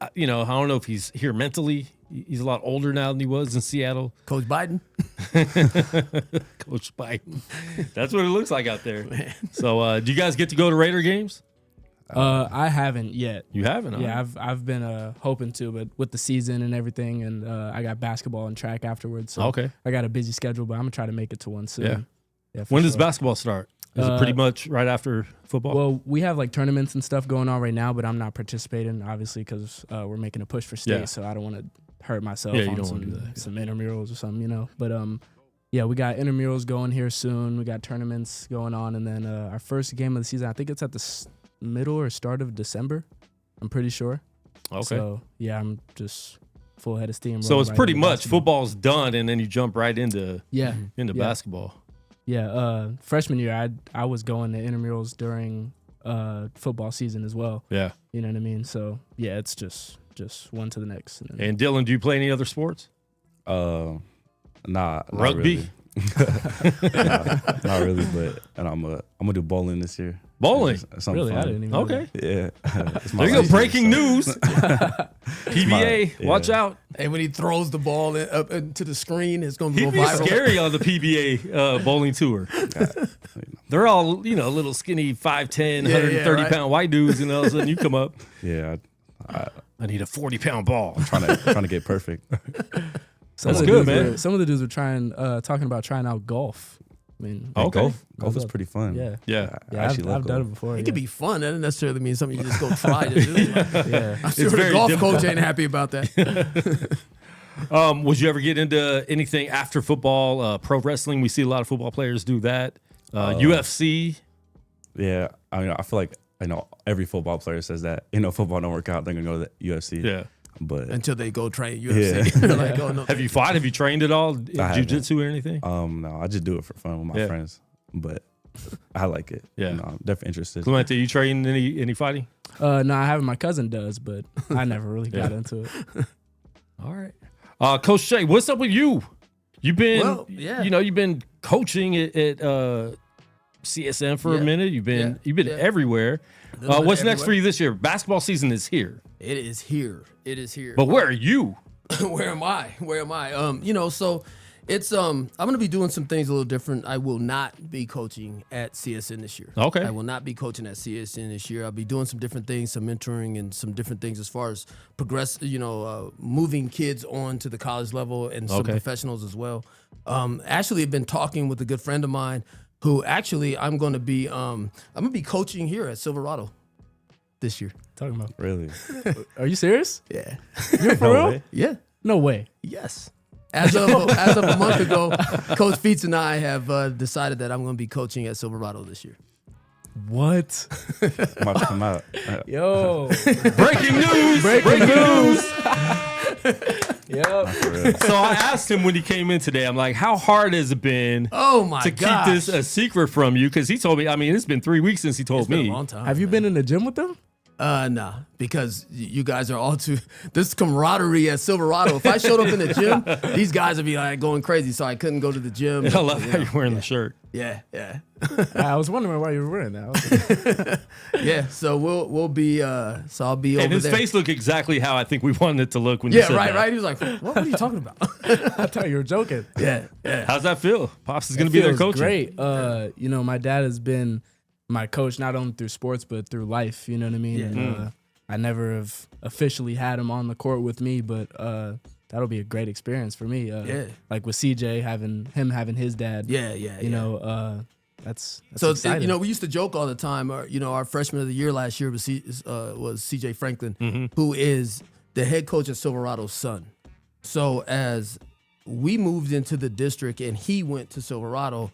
I don't know if he's here mentally. He's a lot older now than he was in Seattle. Coach Biden. Coach Biden. That's what it looks like out there. So, do you guys get to go to Raider games? I haven't yet. You haven't? Huh? Yeah, I've been hoping to, but with the season and everything, and I got basketball and track afterwards. So Okay. I got a busy schedule, but I'm gonna try to make it to one soon. Yeah. For When does sure. basketball start? Is it pretty much right after football? Well, we have like tournaments and stuff going on right now, but I'm not participating, obviously, because we're making a push for state. Yeah. So I don't want to hurt myself Yeah, you on don't wanna do that. some intramurals or something, But yeah, we got intramurals going here soon. We got tournaments going on, and then our first game of the season, I think it's at the middle or start of December. I'm pretty sure. Okay. So yeah, I'm just full head of steam. So rolling it's right pretty into much basketball. football's done, and then you jump right into Yeah. Yeah. basketball. Yeah, freshman year, I was going to intramurals during football season as well. Yeah. You know what I mean? So yeah, it's just one to the next. And then, And Dylan, do you play any other sports? Nah, not Rugby? Really. Not really, but I'm gonna do bowling this year. Bowling? It's something really, I fun. didn't even know Okay. Yeah. It's my There you go. license, Breaking so- news. PBA, yeah. watch out. And when he throws the ball up into the screen, it's going to He'd go be viral. scary on the PBA bowling tour. They're all, little skinny 5'10", 130-pound white dudes, and all of a sudden you come up, Yeah, I need a 40-pound ball. trying to get perfect. some That's of the good, dudes man. some of the dudes were talking about trying out golf. I mean, Okay. Golf is pretty fun. yeah. Yeah. I Yeah, actually I've love done golf. it before. It yeah. could be fun. That doesn't necessarily mean something you just go try to do. yeah. I'm sure very the golf difficult. coach ain't happy about that. Would you ever get into anything after football? Pro wrestling, we see a lot of football players do that. UFC. Yeah, I mean, I feel like every football player says that. Football don't work out, they're gonna go to the UFC. Yeah. But Until they go train UFC. They're like, oh, no. Have you fought? Have you trained at all? I haven't. Jiu-jitsu or anything? no, I just do it for fun with my Yeah. friends. But I like it. Yeah. I'm definitely interested. Clementé, you train any fighting? No, I haven't. My cousin does, but I never really got into it. All right. Coach Shay, what's up with you? You've been, Well, yeah. you've been coaching at CSN for a Yeah. minute. You've been Yeah. everywhere. Little bit What's next everywhere. for you this year? Basketball season is here, It is here. It is here. but where are you? Where am I? So it's I'm gonna be doing some things a little different. I will not be coaching at CSN this year. Okay. I will not be coaching at CSN this year. I'll be doing some different things, some mentoring and some different things as far as moving kids on to the college level and some Okay. professionals as well. Actually I've been talking with a good friend of mine who actually I'm gonna be coaching here at Silverado this year. Talking about? Really? Are you serious? Yeah. You're for No real? way. Yeah. No way. Yes. As of a month ago, Coach Feets and I have decided that I'm going to be coaching at Silverado this year. What? Might come out. Yo. Breaking news! Breaking news. Yep. For real. So I asked him when he came in today, I'm like, how hard has it been Oh my to gosh. keep this a secret from you? Because he told me, it's been 3 weeks since he told It's been me. a long time. Have you been in the gym with them? Nah, because you guys are all too. This camaraderie at Silverado. If I showed up in the gym, these guys would be like going crazy. So I couldn't go to the gym. I love how you're wearing the shirt. Yeah, yeah, I was wondering why you were wearing that. yeah. So we'll be. So I'll be over And his there. face looked exactly how I think we wanted it to look when you said that. right. He was like, "What are you talking about?" I thought you were joking. yeah. How's that feel? Pops is going to be there Feels coaching. Great. My dad has been my coach not only through sports but through life. You know what I mean? Yeah. And, I never have officially had him on the court with me, but that'll be a great experience for me. Like with CJ having his dad. Yeah. You know, that's so exciting. we used to joke all the time. Our freshman of the year last year was CJ Franklin, who is the head coach of Silverado's son. So as we moved into the district and he went to Silverado,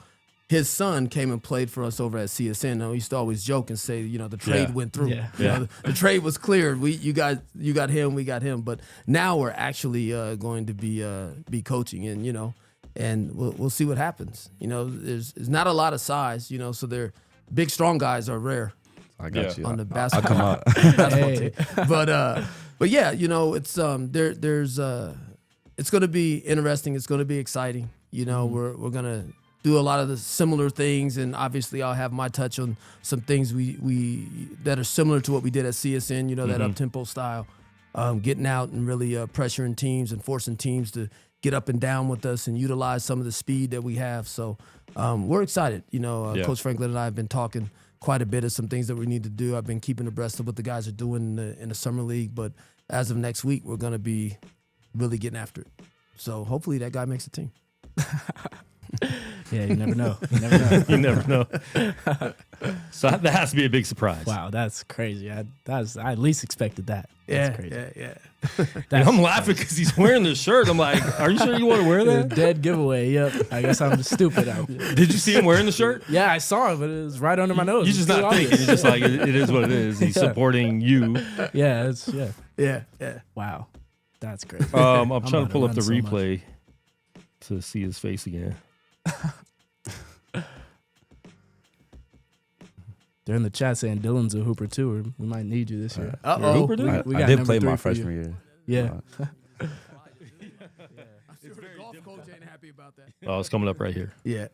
his son came and played for us over at CSN. Now, we used to always joke and say, the trade went through. Yeah. You know, the trade was cleared. You got him, we got him. But now we're actually going to be coaching, and we'll see what happens. There's not a lot of size, so they're big, strong guys are rare I got you. on the I'll come basketball out. basketball team. But yeah, it's it's going to be interesting. It's going to be exciting. We're going to do a lot of the similar things, and obviously I'll have my touch on some things we that are similar to what we did at CSN. That up-tempo style, getting out and really pressuring teams and forcing teams to get up and down with us and utilize some of the speed that we have. So we're excited. Coach Franklin and I have been talking quite a bit of some things that we need to do. I've been keeping abreast of what the guys are doing in the summer league, but as of next week, we're going to be really getting after it. So hopefully that guy makes a team. Yeah, you never know. You never know. So that has to be a big surprise. Wow, that's crazy. I at least expected that. That's crazy. Yeah. And I'm laughing because he's wearing this shirt. I'm like, are you sure you want to wear The that? dead giveaway. Yep. I guess I'm stupid. Did you see him wearing the shirt? Yeah, I saw it, but it was right under my nose. You're just It's too not thinking. obvious. You're just like, it is what it is. He's supporting you. Yeah, Yeah. Wow, that's crazy. I'm trying to about pull to up the run so much. replay to see his face again. They're in the chat saying Dillon's a hooper too, or we might need you this year. You're a hooper, dude? We I got did number play 3 my for you. freshman year. Yeah. Golf coach ain't happy about that. Oh, it's coming up right here. Yeah.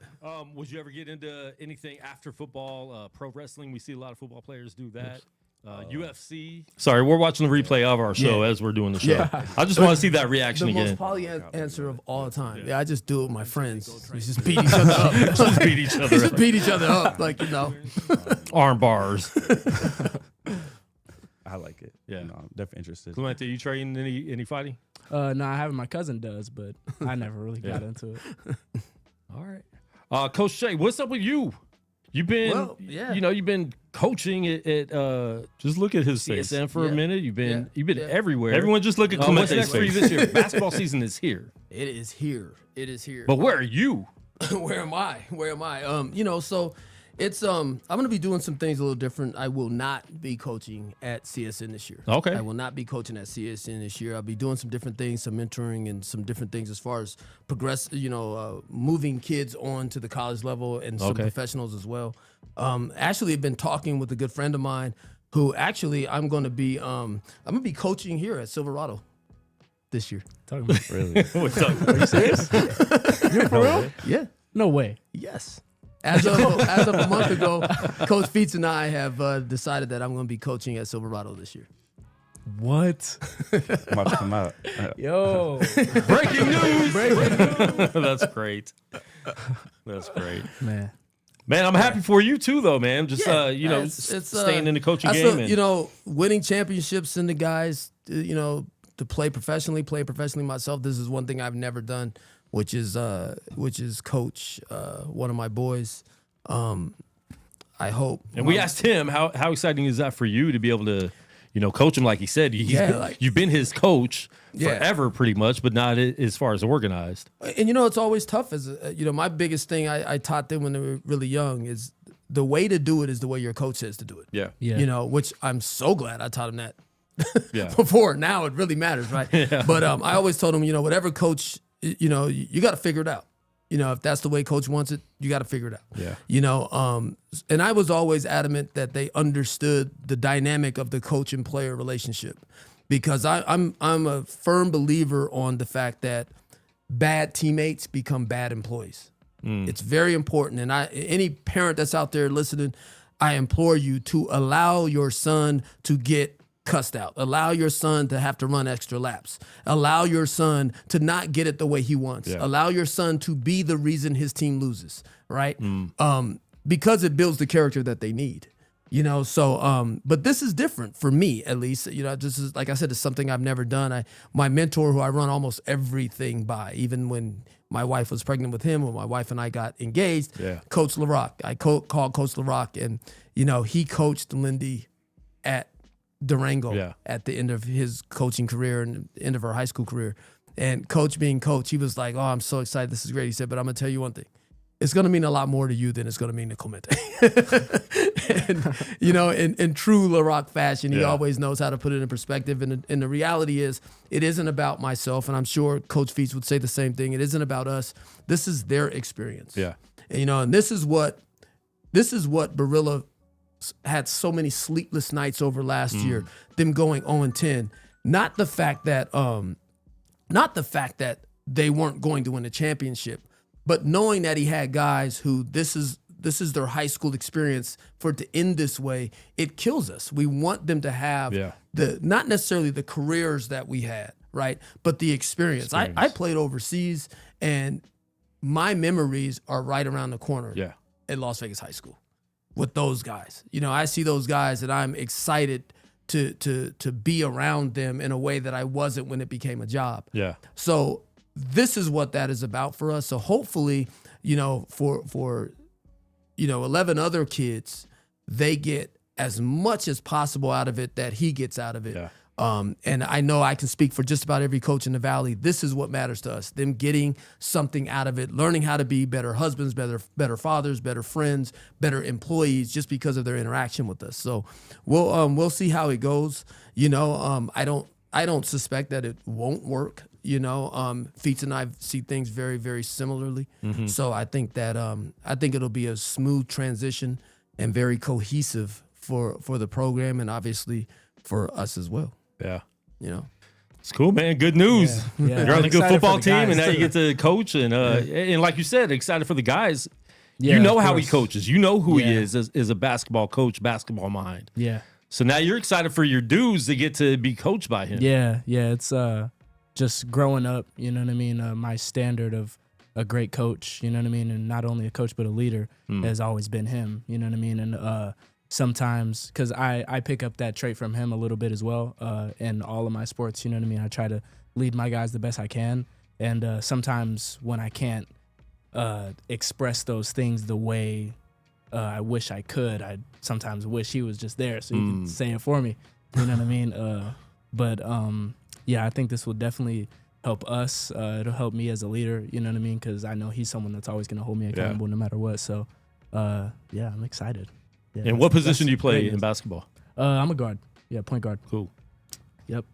Would you ever get into anything after football? Pro wrestling, we see a lot of football players do that. UFC. Sorry, we're watching the replay of our show as we're doing the show. Yeah. I just want to see that reaction The again. most poly answer of all time. Yeah, I just do it with my friends. We just beat each other up. Just beat each other just up. beat each other up, Arm bars. I like it. Yeah. I'm definitely interested. Clementé, you train any fighting? No, I haven't. My cousin does, but I never really got into it. All right. Coach Shay, what's up with you? You've been, you've been coaching at just look at his CSN for a minute. You've been everywhere. Everyone just look at Clementé's what's next for you this year? Basketball season is here. It is here. It is here. But where are you? Where am I? So it's I'm gonna be doing some things a little different. I will not be coaching at CSN this year. Okay. I will not be coaching at CSN this year. I'll be doing some different things, some mentoring and some different things as far as moving kids on to the college level and some professionals as well. Actually I've been talking with a good friend of mine who actually I'm gonna be coaching here at Silverado this year. Talking about Really? What's up? Are you serious? You're for real? Yeah. No way. Yes. As of a month ago, Coach Feets and I have decided that I'm going to be coaching at Silverado this year. What? I'm about to come out. Yo. Breaking news. That's great. That's great. Man. Man, I'm happy for you too, though, man. Just it's staying in the coaching I game. feel, winning championships and the guys, to play professionally myself. This is one thing I've never done, which is coach one of my boys. I hope. And we asked him how exciting is that for you to be able to, coach him like he said. You've been his coach forever, pretty much, but not as far as organized. And it's always tough. As my biggest thing I taught them when they were really young is the way to do it is the way your coach says to do it. Yeah. Which I'm so glad I taught him that. Yeah. Before now it really matters, right? Yeah. But I always told him, whatever coach, you got to figure it out. You know, if that's the way coach wants it, you got to figure it out. Yeah. You know, and I was always adamant that they understood the dynamic of the coach and player relationship, because I'm a firm believer on the fact that bad teammates become bad employees. It's very important. And any parent that's out there listening, I implore you to allow your son to get cussed out. Allow your son to have to run extra laps. Allow your son to not get it the way he wants. Yeah. Allow your son to be the reason his team loses, right? Because it builds the character that they need. You know, so but this is different for me, at least. You know, this is, like I said, it's something I've never done. My mentor, who I run almost everything by, even when my wife was pregnant with him, when my wife and I got engaged, Coach LaRock. I called Coach LaRock, and you know, he coached Lindy at Durango at the end of his coaching career and the end of her high school career. And coach being coach, he was like, "Oh, I'm so excited. This is great." He said, "But I'm gonna tell you one thing. It's going to mean a lot more to you than it's going to mean to Clementé." And, you know, in true LaRock fashion, he always knows how to put it in perspective. And the reality is, it isn't about myself, and I'm sure Coach Feets would say the same thing. It isn't about us. This is their experience. Yeah. And, you know, and this is what Barilla had so many sleepless nights over last year, them going 0-10. Not the fact that they weren't going to win the championship, but knowing that he had guys who this is their high school experience, for it to end this way, it kills us. We want them to have not necessarily the careers that we had, right? But the experience. I played overseas, and my memories are right around the corner at Las Vegas High School with those guys. You know, I see those guys and I'm excited to be around them in a way that I wasn't when it became a job. Yeah. So this is what that is about for us. So hopefully, you know, for 11 other kids, they get as much as possible out of it that he gets out of it. Yeah. And I know I can speak for just about every coach in the Valley. This is what matters to us, them getting something out of it, learning how to be better husbands, better fathers, better friends, better employees, just because of their interaction with us. So we'll see how it goes. You know, I don't suspect that it won't work. You know, Feets and I see things very, very similarly. Mm-hmm. So I think that I think it'll be a smooth transition and very cohesive for the program, and obviously for us as well. Yeah. You know, it's cool, man. Good news. Yeah. You're on a good football for the team, guys. and now you get to coach. And and like you said, excited for the guys. Yeah, you know of how he course. coaches. You know who he Yeah. is as a basketball coach, basketball mind. Yeah. So now you're excited for your dudes to get to be coached by him. Yeah. It's just growing up, you know what I mean? My standard of a great coach, you know what I mean? And not only a coach, but a leader has always been him, you know what I mean? And sometimes, because I pick up that trait from him a little bit as well in all of my sports, you know what I mean? I try to lead my guys the best I can. And sometimes when I can't express those things the way I wish I could, I sometimes wish he was just there so he could say it for me, you know what I mean? But yeah, I think this will definitely help us. It'll help me as a leader, you know what I mean? Because I know he's someone that's always going to hold me accountable no matter what. So, yeah, I'm excited. Yeah, And what position do you that's play great. in basketball? I'm a guard. Yeah, point guard. Cool. Yep.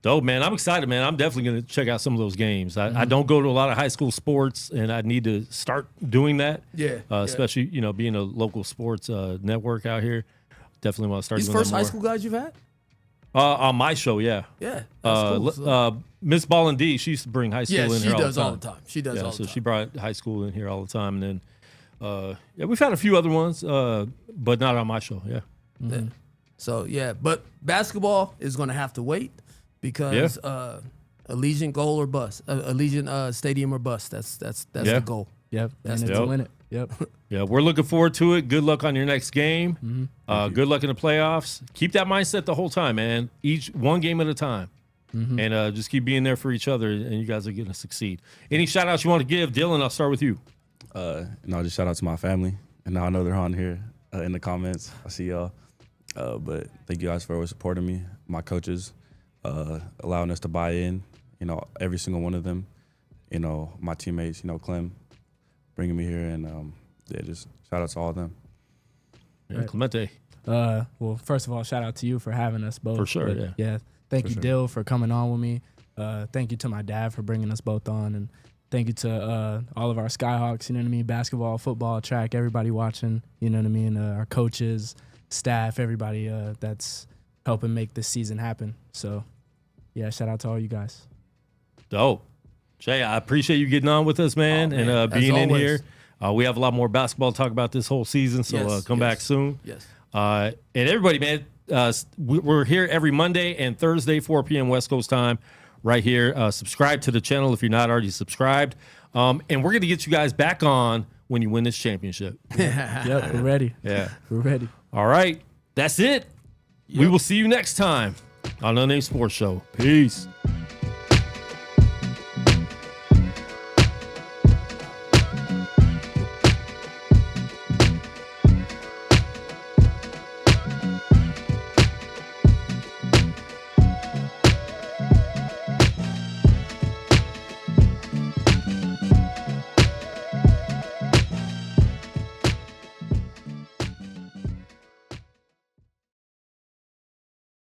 Dope, man. I'm excited, man. I'm definitely going to check out some of those games. I don't go to a lot of high school sports, and I need to start doing that. Yeah. Especially, you know, being a local sports network out here. Definitely want to start These doing first that high more. school guys you've had? On my show, yeah. Yeah. That's cool. Miss Ball and D, she used to bring high school Yeah, in she here all does the time. all the time. She does all the so time. she brought high school in here all the time. And then, yeah, we've had a few other ones, but not on my show, yeah. Yeah. So, yeah, but basketball is going to have to wait because Allegiant goal or bust. Allegiant Stadium or bust. That's the goal. Yep. That's And the- to win it. Yep. Yeah, we're looking forward to it. Good luck on your next game. Good luck in the playoffs. Keep that mindset the whole time, man. Each one game at a time. And just keep being there for each other, and you guys are going to succeed. Any shout-outs you want to give? Dylan, I'll start with you. Just shout out to my family. And now I know they're on here in the comments. I see y'all. But thank you guys for always supporting me. My coaches, allowing us to buy in, you know, every single one of them. You know, my teammates, you know, Clem, bringing me here. And, just shout out to all of them. Yeah, Clementé. Well, first of all, shout out to you for having us both. For sure, Yeah. Thank For you, sure. Dill, for coming on with me. Thank you to my dad for bringing us both on. And Thank you to all of our Skyhawks, you know what I mean? Basketball, football, track, everybody watching, you know what I mean? Our coaches, staff, everybody that's helping make this season happen. So, yeah, shout out to all you guys. Dope. Jay, I appreciate you getting on with us, man, and being in here. We have a lot more basketball to talk about this whole season, so come back soon. Yes. And everybody, man, we're here every Monday and Thursday, 4 p.m. West Coast time, right here. Subscribe to the channel if you're not already subscribed. And we're going to get you guys back on when you win this championship. Yep, we're ready. Yeah. We're ready. All right. That's it. Yep. We will see you next time on Unnamed Sports Show. Peace.